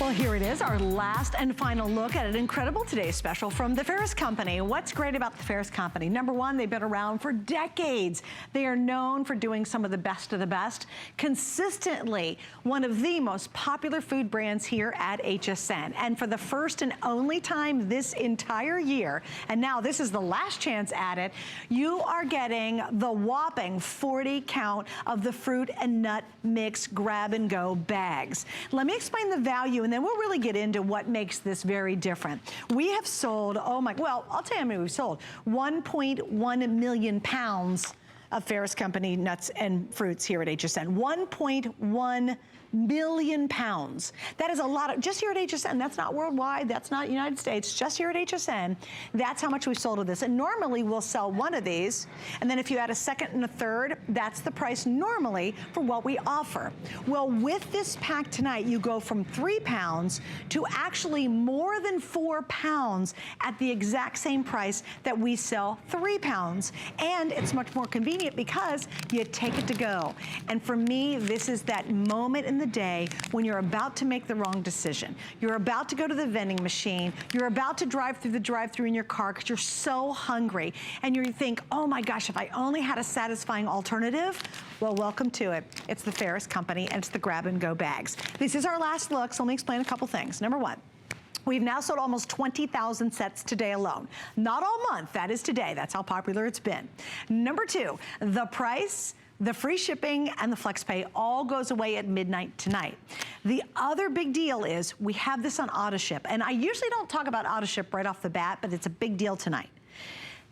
Well, here it is, our last and final look at an incredible Today's Special from the Ferris Company. What's great about the Ferris Company? Number one, they've been around for decades. They are known for doing some of the best of the best. Consistently, one of the most popular food brands here at HSN. And for the first and only time this entire year, and now this is the last chance at it, you are getting the whopping 40 count of the fruit and nut mix grab and go bags. Let me explain the value, and then we'll really get into what makes this very different. We have sold, I'll tell you how many we've sold. 1.1 million pounds of Ferris Company nuts and fruits here at HSN. 1.1 million pounds. That is a lot of, just here at HSN, that's not worldwide, that's not United States, just here at HSN, that's how much we've sold of this. And normally we'll sell one of these, and then if you add a second and a third, that's the price normally for what we offer. Well, with this pack tonight, you go from 3 pounds to actually more than 4 pounds at the exact same price that we sell 3 pounds. And it's much more convenient because you take it to go. And for me, this is that moment in the day when you're about to make the wrong decision. You're about to go to the vending machine. You're about to drive through the drive-thru in your car because you're so hungry. And you think, oh my gosh, if I only had a satisfying alternative. Well, welcome to it. It's the Ferris Company, and it's the grab and go bags. This is our last look, so let me explain a couple things. Number one, we've now sold almost 20,000 sets today alone. Not all month, that is today. That's how popular it's been. Number two, the price, the free shipping, and the flex pay all goes away at midnight tonight. The other big deal is we have this on auto ship, and I usually don't talk about auto ship right off the bat, but it's a big deal tonight.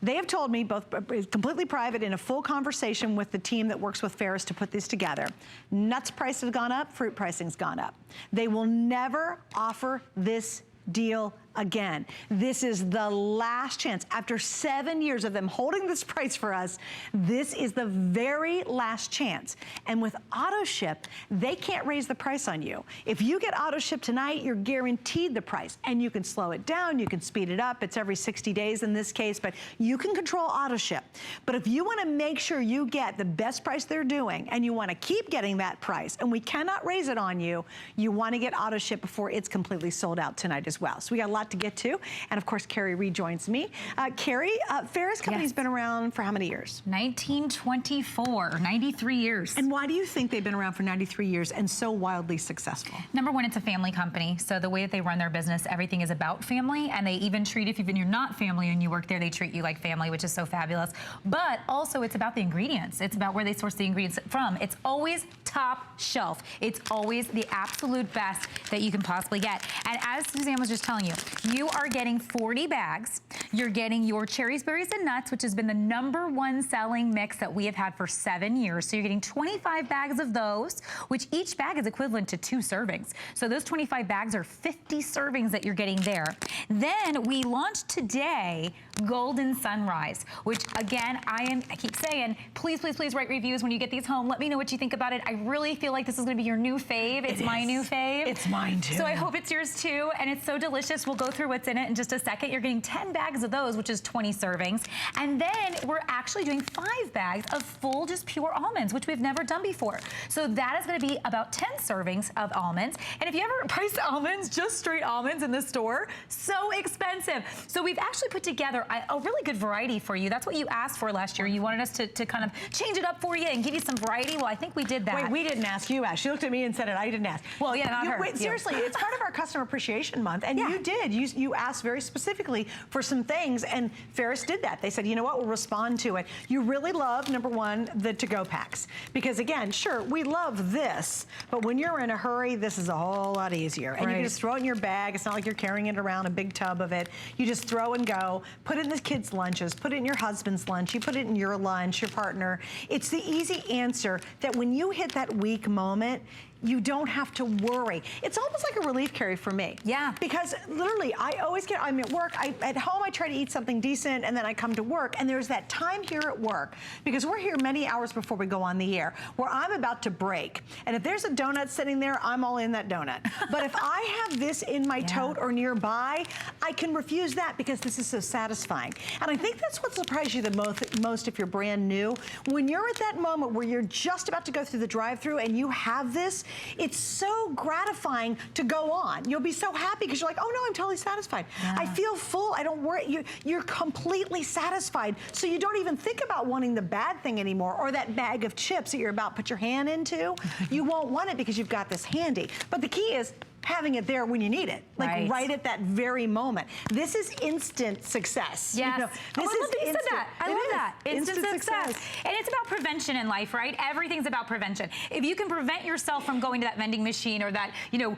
They have told me, both completely private, in a full conversation with the team that works with Ferris to put this together, nuts price has gone up, fruit pricing's gone up. They will never offer this deal again. This is the last chance. After 7 years of them holding this price for us, this is the very last chance. And with auto ship, they can't raise the price on you. If you get auto ship tonight, you're guaranteed the price, and you can slow it down, you can speed it up. It's every 60 days in this case, but you can control auto ship. But if you want to make sure you get the best price they're doing, and you want to keep getting that price, and we cannot raise it on you, you want to get auto ship before it's completely sold out tonight as well. So we got a lot to get to. And of course, Carrie rejoins me. Carrie, Ferris Company's been around for how many years? 1924, 93 years. And why do you think they've been around for 93 years and so wildly successful? Number one, it's a family company. So the way that they run their business, everything is about family. And they even treat, if you're not family and you work there, they treat you like family, which is so fabulous. But also it's about the ingredients. It's about where they source the ingredients from. It's always top shelf. It's always the absolute best that you can possibly get. And as Suzanne was just telling you, you are getting 40 bags. You're getting your cherries, berries, and nuts, which has been the #1 selling mix that we have had for 7 years. So you're getting 25 bags of those, which each bag is equivalent to 2 servings. So those 25 bags are 50 servings that you're getting there. Then we launched today Golden Sunrise, which again, I keep saying, please, please, please write reviews when you get these home. Let me know what you think about it. I really feel like this is gonna be your new fave. It's my new fave. It's mine too. So I hope it's yours too, and it's so delicious. We'll go through what's in it in just a second. You're getting 10 bags of those, which is 20 servings. And then we're actually doing 5 bags of full, just pure almonds, which we've never done before. So that is gonna be about 10 servings of almonds. And if you ever price almonds, just straight almonds in the store, so expensive. So we've actually put together a really good variety for you. That's what you asked for last year. You wanted us to kind of change it up for you and give you some variety. Well, I think we did that. Wait, we didn't ask, you asked. She looked at me and said it, I didn't ask. Well, yeah, not her. Wait, You. seriously, it's part of our Customer Appreciation Month, and Yeah. you did. You asked very specifically for some things, and Ferris did that. They said, you know what, we'll respond to it. You really love, number one, the to-go packs. Because again, sure, we love this, but when you're in a hurry, this is a whole lot easier. And you can just throw it in your bag. It's not like you're carrying it around, a big tub of it. You just throw and go, put it in the kids' lunches, put it in your husband's lunch, you put it in your lunch, your partner. It's the easy answer that when you hit that weak moment, you don't have to worry. It's almost like a relief carry for me. Yeah. Because literally, I'm at work, at home I try to eat something decent, and then I come to work, and there's that time here at work, because we're here many hours before we go on the air, where I'm about to break. And if there's a donut sitting there, I'm all in that donut. But if I have this in my tote or nearby, I can refuse that because this is so satisfying. And I think that's what surprised you the most if you're brand new. When you're at that moment where you're just about to go through the drive-thru and you have this, It's so gratifying to go on. You'll be so happy because you're like, oh no, I'm totally satisfied. I feel full, I don't worry. You're completely satisfied. So you don't even think about wanting the bad thing anymore, or that bag of chips that you're about to put your hand into. You won't want it because you've got this handy. But the key is having it there when you need it, like right at that very moment. This is instant success. Yes. You know, I this love that you said that. I love that. Instant success. And it's about prevention in life, right? Everything's about prevention. If you can prevent yourself from going to that vending machine or that, you know,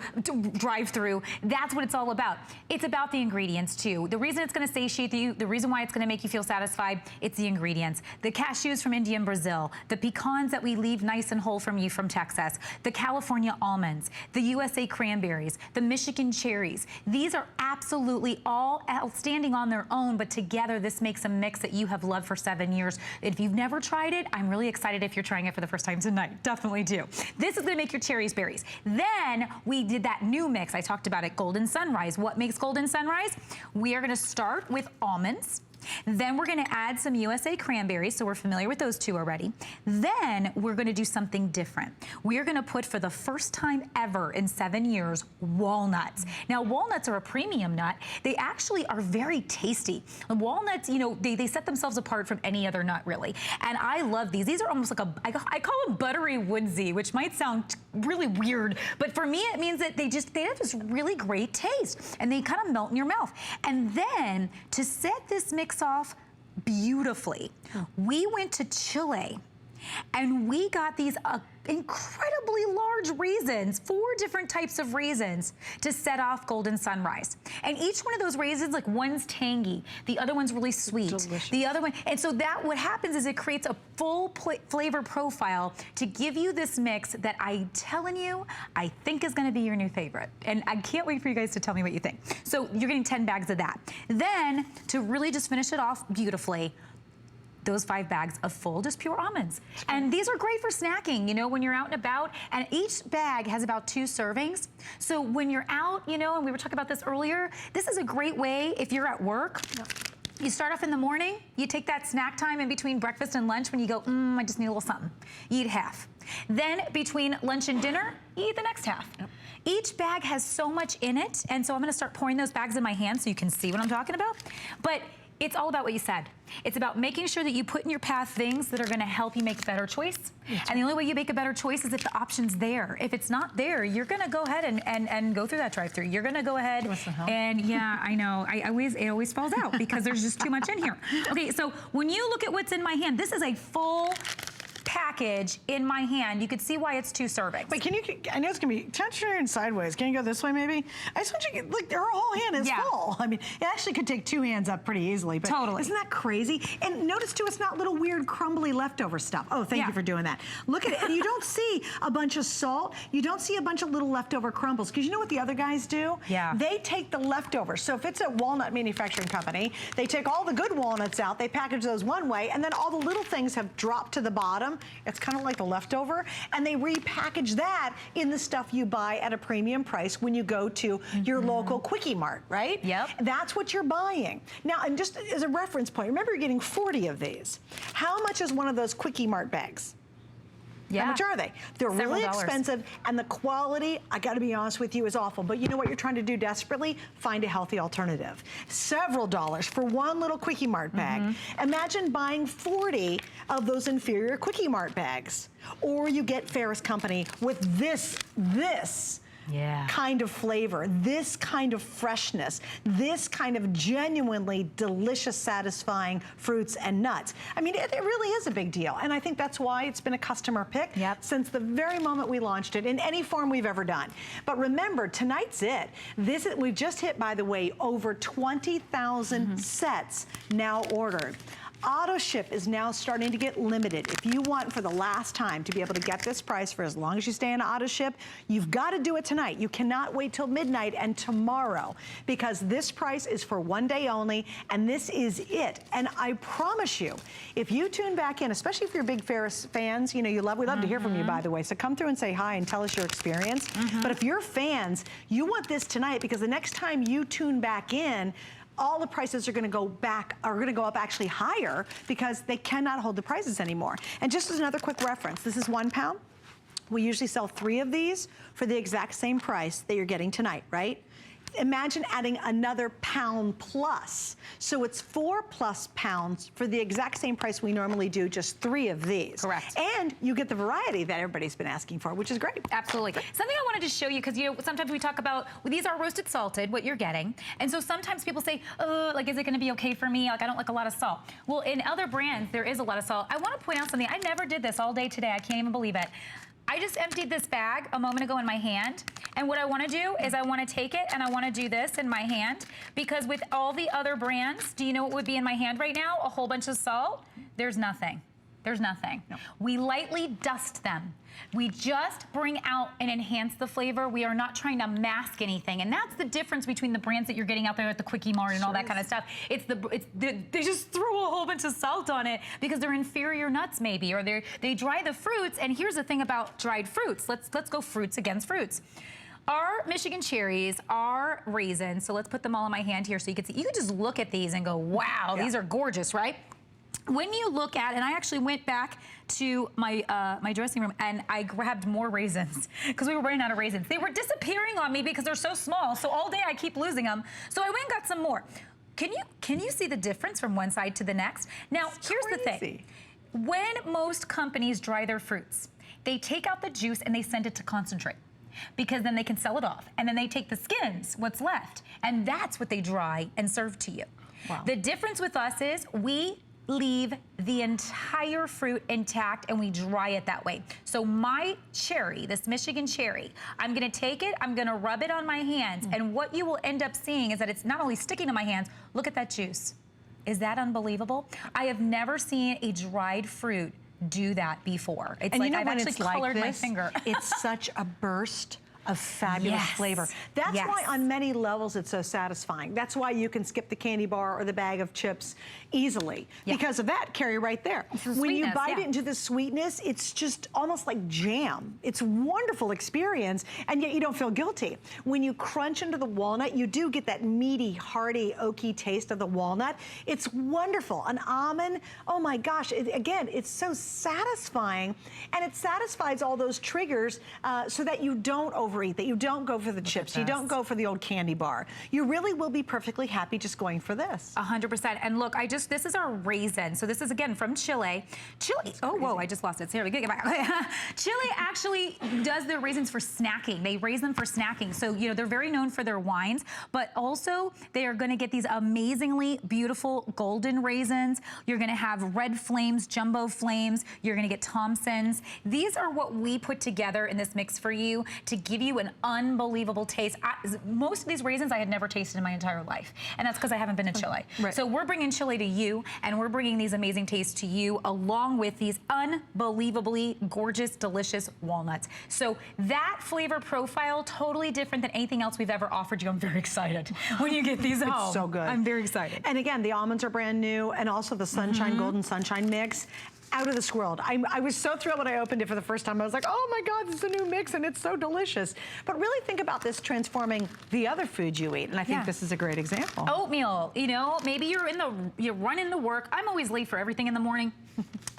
drive-through, that's what it's all about. It's about the ingredients too. The reason it's going to satiate you, the reason why it's going to make you feel satisfied, it's the ingredients. The cashews from India and Brazil, the pecans that we leave nice and whole from you from Texas, the California almonds, the USA cranberries, the Michigan cherries. These are absolutely all outstanding on their own, but together this makes a mix that you have loved for 7 years. If you've never tried it, I'm really excited if you're trying it for the first time tonight. Definitely do. This is gonna make your cherries berries. Then we did that new mix. I talked about it, Golden Sunrise. What makes Golden Sunrise? We are gonna start with almonds. Then we're gonna add some USA cranberries, so we're familiar with those two already. Then we're gonna do something different. We are gonna put, for the first time ever in 7 years, walnuts. Now, walnuts are a premium nut. They actually are very tasty. And walnuts, you know, they set themselves apart from any other nut, really. And I love these. These are almost like I call them buttery woodsy, which might sound really weird, but for me, it means that they have this really great taste, and they kind of melt in your mouth. And then, to set this mix off beautifully, we went to Chile and we got these incredibly large raisins, 4 different types of raisins to set off Golden Sunrise. And each one of those raisins, like one's tangy, the other one's really sweet, the other one, and so that what happens is it creates a full flavor profile to give you this mix that I'm telling you, I think is gonna be your new favorite. And I can't wait for you guys to tell me what you think. So you're getting 10 bags of that. Then, to really just finish it off beautifully, those 5 bags of full, just pure almonds. And these are great for snacking, you know, when you're out and about, and each bag has about 2 servings. So when you're out, you know, and we were talking about this earlier, this is a great way if you're at work. You start off in the morning, you take that snack time in between breakfast and lunch when you go, I just need a little something. You eat half. Then between lunch and dinner, you eat the next half. Each bag has so much in it, and so I'm gonna start pouring those bags in my hand so you can see what I'm talking about. But it's all about what you said. It's about making sure that you put in your path things that are gonna help you make a better choice. And the only way you make a better choice is if the option's there. If it's not there, you're gonna go ahead and go through that drive-through. You're gonna go ahead and yeah, I know. It always falls out because there's just too much in here. Okay, so when you look at what's in my hand, this is a full package in my hand. You could see why it's 2 servings. Wait, I know it's gonna be, turn your hand sideways. Can you go this way maybe? I just want you to, look, her whole hand is full. I mean, it actually could take 2 hands up pretty easily, but isn't that crazy? And notice too, it's not little weird crumbly leftover stuff. Oh, thank you for doing that. Look at it, and you don't see a bunch of salt. You don't see a bunch of little leftover crumbles, because you know what the other guys do? They take the leftovers. So if it's a walnut manufacturing company, they take all the good walnuts out, they package those one way, and then all the little things have dropped to the bottom. It's kind of like the leftover, and they repackage that in the stuff you buy at a premium price when you go to your local Quickie Mart, right? That's what you're buying. Now, and just as a reference point, remember you're getting 40 of these. How much is one of those Quickie Mart bags? How much are they? They're really expensive, and the quality, I gotta be honest with you, is awful. But you know what you're trying to do desperately? Find a healthy alternative. Several dollars for one little Quickie Mart bag. Imagine buying 40 of those inferior Quickie Mart bags. Or you get Ferris Company with this kind of flavor, this kind of freshness, this kind of genuinely delicious, satisfying fruits and nuts. I mean, it really is a big deal. And I think that's why it's been a customer pick since the very moment we launched it in any form we've ever done. But remember, tonight's it. We've just hit, by the way, over 20,000 sets now ordered. Auto ship is now starting to get limited. If you want, for the last time, to be able to get this price for as long as you stay in auto ship, you've got to do it tonight. You cannot wait till midnight and tomorrow, because this price is for one day only, and this is it. And I promise you, if you tune back in, especially if you're big Ferris fans, you know, we love to hear from you, by the way, so come through and say hi and tell us your experience. But if you're fans, you want this tonight, because the next time you tune back in, all the prices are gonna go up actually higher, because they cannot hold the prices anymore. And just as another quick reference, this is 1 pound. We usually sell 3 of these for the exact same price that you're getting tonight, right? Imagine adding another pound plus. So it's 4+ pounds for the exact same price we normally do, just 3 of these. Correct. And you get the variety that everybody's been asking for, which is great. Absolutely. Something I wanted to show you, because sometimes we talk about, well, these are roasted salted, what you're getting. And so sometimes people say, oh, like, is it gonna be okay for me? Like, I don't like a lot of salt. Well, in other brands, there is a lot of salt. I wanna point out something. I never did this all day today. I can't even believe it. I just emptied this bag a moment ago in my hand, and what I want to do is I want to take it and I want to do this in my hand, because with all the other brands, do you know what would be in my hand right now? A whole bunch of salt? There's nothing. There's nothing. No. We lightly dust them. We just bring out and enhance the flavor. We are not trying to mask anything. And that's the difference between the brands that you're getting out there at the Quickie Mart and all that kind of stuff. They just throw a whole bunch of salt on it because they're inferior nuts maybe, or they dry the fruits. And here's the thing about dried fruits. Let's go fruits against fruits. Our Michigan cherries, our raisins, so let's put them all in my hand here so you can see. You can just look at these and go, wow, these are gorgeous, right? When you look at, and I actually went back to my my dressing room and I grabbed more raisins because we were running out of raisins. They were disappearing on me because they're so small. So all day I keep losing them. So I went and got some more. Can you see the difference from one side to the next? Now, here's the thing. When most companies dry their fruits, they take out the juice and they send it to concentrate, because then they can sell it off. And then they take the skins, what's left, and that's what they dry and serve to you. Wow. The difference with us is we leave the entire fruit intact and we dry it that way. So my cherry, this Michigan cherry, I'm gonna take it, I'm gonna rub it on my hands, and what you will end up seeing is that it's not only sticking to my hands, look at that juice. Is that unbelievable? I have never seen a dried fruit do that before. It's and like you know I've actually colored my finger. It's such a burst of fabulous flavor. That's why on many levels it's so satisfying. That's why you can skip the candy bar or the bag of chips easily. Because of that, Carrie, right there. When you bite it into the sweetness, it's just almost like jam. It's a wonderful experience, and yet you don't feel guilty. When you crunch into the walnut, you do get that meaty, hearty, oaky taste of the walnut. It's wonderful. An almond, oh my gosh, again, it's so satisfying, and it satisfies all those triggers so that you don't overeat, that you don't go for the chips, you don't go for the old candy bar. You really will be perfectly happy just going for this. 100%. And look, this is our raisin. So this is again from Chile. Chile, oh, whoa, I just lost it. So here we go, get back. Chile actually does their raisins for snacking. They raise them for snacking. So, you know, they're very known for their wines, but also they are gonna get these amazingly beautiful golden raisins. You're gonna have red flames, jumbo flames. You're gonna get Thompsons. These are what we put together in this mix for you to give you an unbelievable taste. Most of these raisins I had never tasted in my entire life, and that's because I haven't been to Chile. Right. So we're bringing Chile to you, and we're bringing these amazing tastes to you, along with these unbelievably gorgeous, delicious walnuts. So that flavor profile, totally different than anything else we've ever offered you. I'm very excited when you get these home. It's so good. I'm very excited. And again, the almonds are brand new, and also the Sunshine Golden Sunshine mix. Out of this world. I was so thrilled when I opened it for the first time. I was like, oh my God, this is a new mix and it's so delicious. But really think about this transforming the other foods you eat, and I think this is a great example. Oatmeal, you know, maybe you're running to work. I'm always late for everything in the morning.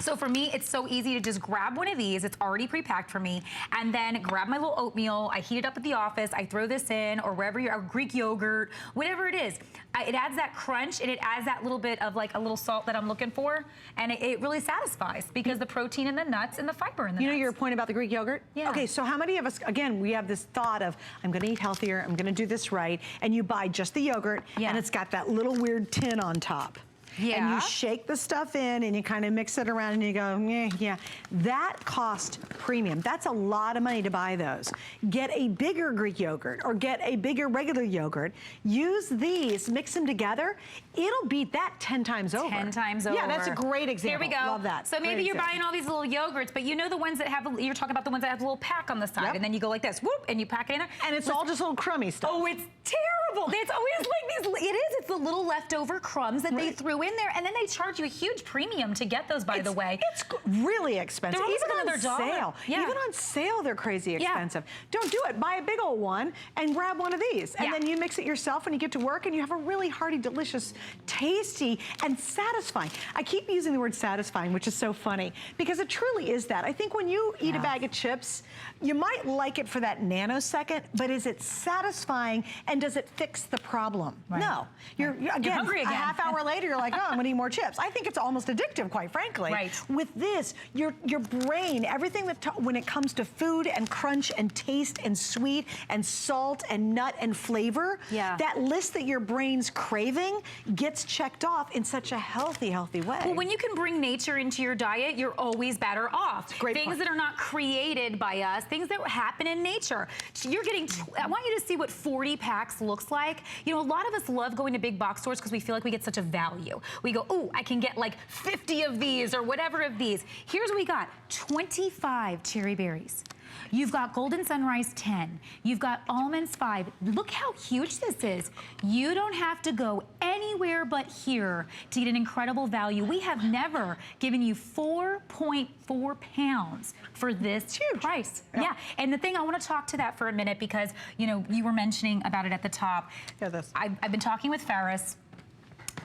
So for me, it's so easy to just grab one of these. It's already pre-packed for me. And then grab my little oatmeal. I heat it up at the office. I throw this in, or wherever you're, or Greek yogurt, whatever it is. It adds that crunch, and it adds that little bit of like a little salt that I'm looking for. And it really satisfies because the protein in the nuts and the fiber in the nuts. You know your point about the Greek yogurt? Yeah. Okay, so how many of us, again, we have this thought of, I'm gonna eat healthier, I'm gonna do this right, and you buy just the yogurt, and it's got that little weird tin on top. Yeah. And you shake the stuff in and you kind of mix it around and you go, yeah. That cost premium. That's a lot of money to buy those. Get a bigger Greek yogurt or get a bigger regular yogurt. Use these, mix them together. It'll beat that 10 times over. 10 times over. Yeah, that's a great example. Here we go. Love that. So maybe you're buying all these little yogurts, but you know the ones that have, you're talking about the ones that have a little pack on the side, and then you go like this, whoop, and you pack it in there. And it's all just little crummy stuff. Oh, it's terrible. horrible. It's always like these, it's the little leftover crumbs that they threw in there, and then they charge you a huge premium to get those, by the way. It's really expensive. They're almost Even on another dollar. sale. Yeah. Even on sale, they're crazy Yeah. expensive. Don't do it. Buy a big old one and grab one of these. And Yeah. then you mix it yourself when you get to work, and you have a really hearty, delicious, tasty, and satisfying. I keep using the word satisfying, which is so funny, because it truly is that. I think when you eat a bag of chips, you might like it for that nanosecond, but is it satisfying, and does it fix the problem? Right. No. You're again, hungry a again. half hour later, you're like, oh, I'm gonna eat more chips. I think it's almost addictive, quite frankly. Right. With this, your brain, everything that when it comes to food and crunch and taste and sweet and salt and nut and flavor, that list that your brain's craving gets checked off in such a healthy way. Well, when you can bring nature into your diet, you're always better off. Great things point. that are not created by us, things that happen in nature. So you're getting, I want you to see what 40 packs looks like. You know, a lot of us love going to big box stores because we feel like we get such a value. We go, ooh, I can get like 50 of these or whatever of these. Here's what we got, 25 cherry berries. You've got Golden Sunrise 10. You've got Almonds 5. Look how huge this is. You don't have to go anywhere but here to get an incredible value. We have never given you 4.4 pounds for this price. Yeah. And the thing, I want to talk to that for a minute because, you know, you were mentioning about it at the top. I've been talking with Ferris.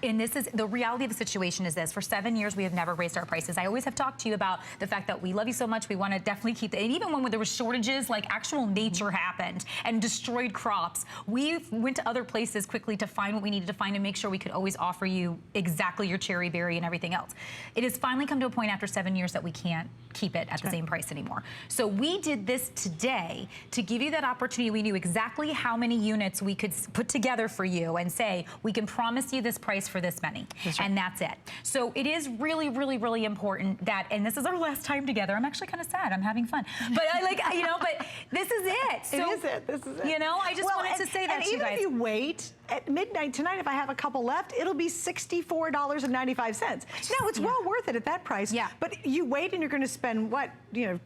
And this is, the reality of the situation is this, for 7 years, we have never raised our prices. I always have talked to you about the fact that we love you so much, we want to definitely keep it. And even when there were shortages, like actual nature happened and destroyed crops, we went to other places quickly to find what we needed to find and make sure we could always offer you exactly your cherry berry and everything else. It has finally come to a point after 7 years that we can't keep it at the same price anymore. So we did this today to give you that opportunity. We knew exactly how many units we could put together for you and say, we can promise you this price for this many. And that's it. So it is really, really, really important that, and this is our last time together. I'm actually kind of sad. I'm having fun. But I like, you know, but this is it. So, This is it. You know, I just wanted to say that to you guys. And even if you wait, at midnight tonight, if I have a couple left, it'll be $64.95. Now, it's well worth it at that price. Yeah. But you wait and you're going to spend what, you know,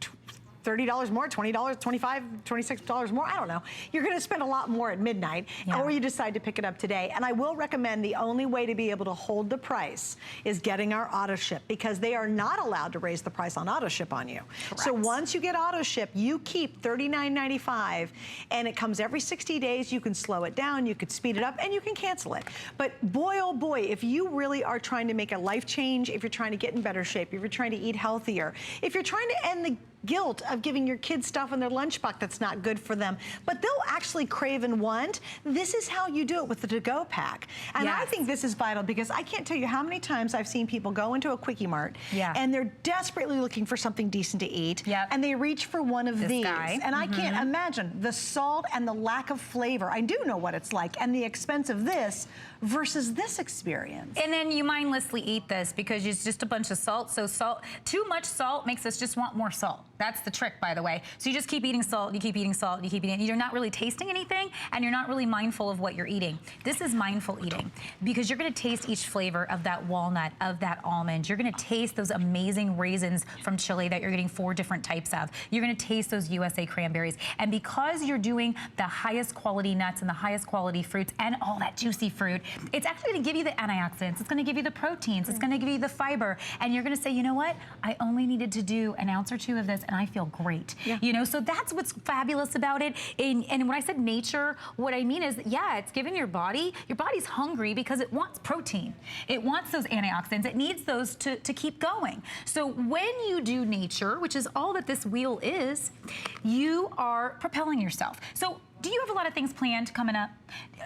$30 more, $20, $25, $26 more, I don't know. You're gonna spend a lot more at midnight, or you decide to pick it up today. And I will recommend the only way to be able to hold the price is getting our auto ship, because they are not allowed to raise the price on auto ship on you. Correct. So once you get auto ship, you keep $39.95, and it comes every 60 days. You can slow it down, you could speed it up, and you can cancel it. But boy, oh boy, if you really are trying to make a life change, if you're trying to get in better shape, if you're trying to eat healthier, if you're trying to end the guilt of giving your kids stuff in their lunchbox that's not good for them, but they'll actually crave and want, this is how you do it with the to-go pack. And I think this is vital, because I can't tell you how many times I've seen people go into a Quickie Mart and they're desperately looking for something decent to eat, and they reach for one of these. And I can't imagine the salt and the lack of flavor. I do know what it's like, and the expense of this versus this experience. And then you mindlessly eat this because it's just a bunch of salt. So too much salt makes us just want more salt. That's the trick, by the way. So you just keep eating salt, you keep eating salt, you keep eating. You're not really tasting anything, and you're not really mindful of what you're eating. This is mindful eating, because you're gonna taste each flavor of that walnut, of that almond. You're gonna taste those amazing raisins from Chile that you're getting 4 different types of. You're gonna taste those USA cranberries. And because you're doing the highest quality nuts and the highest quality fruits and all that juicy fruit, it's actually gonna give you the antioxidants, it's gonna give you the proteins, it's gonna give you the fiber, and you're gonna say, you know what? I only needed to do an ounce or 2 of this, and I feel great. You know, so that's what's fabulous about it. And when I said nature, what I mean is, it's giving your body's hungry because it wants protein. It wants those antioxidants. It needs those to keep going. So when you do nature, which is all that this wheel is, you are propelling yourself. So do you have a lot of things planned coming up?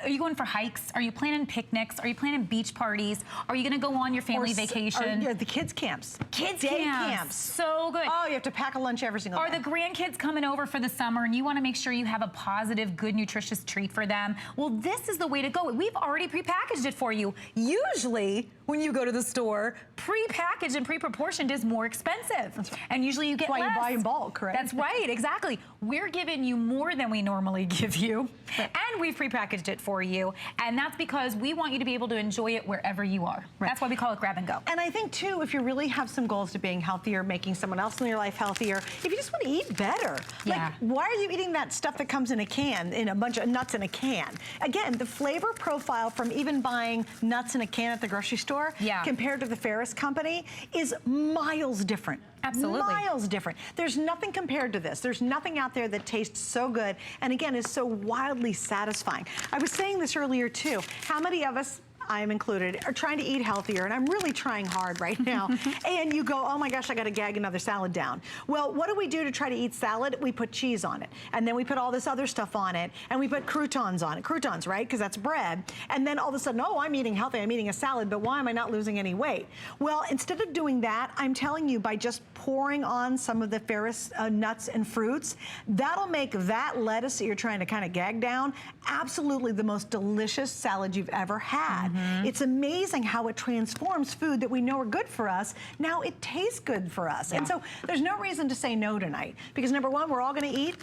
Are you going for hikes? Are you planning picnics? Are you planning beach parties? Are you gonna go on your family vacation? The kids' camps. Kids' Day camps. So good. Oh, you have to pack a lunch every single day. Are the grandkids coming over for the summer and you want to make sure you have a positive, good, nutritious treat for them? Well, this is the way to go. We've already prepackaged it for you. Usually, when you go to the store. Pre-packaged and pre-proportioned is more expensive. And usually you get That's why less. you buy in bulk, right? That's right, exactly. We're giving you more than we normally give you. Right. And we've pre-packaged it for you. And that's because we want you to be able to enjoy it wherever you are. Right. That's why we call it grab and go. And I think, too, if you really have some goals to being healthier, making someone else in your life healthier, if you just want to eat better, Yeah. like, why are you eating that stuff that comes in a can, in a bunch of nuts in a can? Again, the flavor profile from even buying nuts in a can at the grocery store compared to the Ferris Company is miles different. Absolutely. Miles different. There's nothing compared to this. There's nothing out there that tastes so good and, again, is so wildly satisfying. I was saying this earlier, too. How many of us, I am included, are trying to eat healthier, and I'm really trying hard right now, and you go, oh my gosh, I gotta gag another salad down. Well, what do we do to try to eat salad? We put cheese on it, and then we put all this other stuff on it, and we put croutons on it. Croutons, right? Because that's bread. And then all of a sudden, oh, I'm eating healthy, I'm eating a salad, but why am I not losing any weight? Well, instead of doing that, I'm telling you, by just pouring on some of the Ferris nuts and fruits, that'll make that lettuce that you're trying to kind of gag down absolutely the most delicious salad you've ever had. It's amazing how it transforms food that we know are good for us. Now it tastes good for us. And so there's no reason to say no tonight, because number one, we're all gonna eat.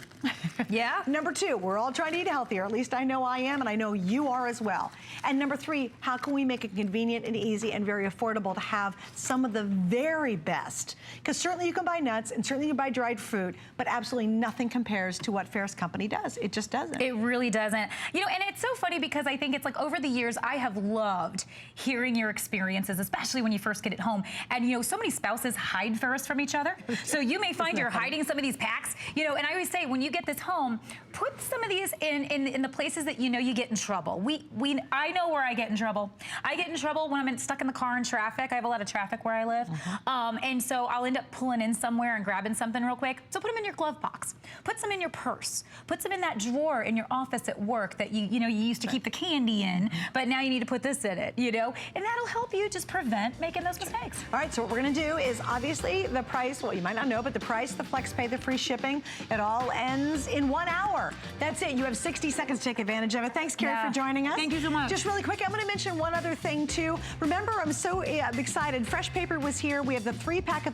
Number two, we're all trying to eat healthier. At least I know I am, and I know you are as well. And number three, how can we make it convenient and easy and very affordable to have some of the very best? Because certainly you can buy nuts and certainly you can buy dried fruit, but absolutely nothing compares to what Ferris Company does. It just doesn't. It really doesn't. You know, and it's so funny because I think it's like over the years, I have loved hearing your experiences, especially when you first get it home. And, you know, so many spouses hide Ferris from each other. So you may find you're hiding some of these packs, you know, and I always say, when you get this home, put some of these in the places that you know you get in trouble. I know where I get in trouble. I get in trouble when I'm stuck in the car in traffic. I have a lot of traffic where I live. And so I'll end up pulling in somewhere and grabbing something real quick. So put them in your glove box. Put some in your purse. Put some in that drawer in your office at work that you used to keep the candy in, but now you need to put this in it, you know? And that'll help you just prevent making those mistakes. All right, so what we're gonna do is obviously the price, well, you might not know, but the price, the FlexPay, the free shipping, it all ends in 1 hour. That's it. You have 60 seconds to take advantage of it. Thanks, Carrie, for joining us. Thank you so much. Just really quick, I'm gonna mention one other thing too. Remember, I'm so excited. Fresh Paper was here. We have the 3-pack of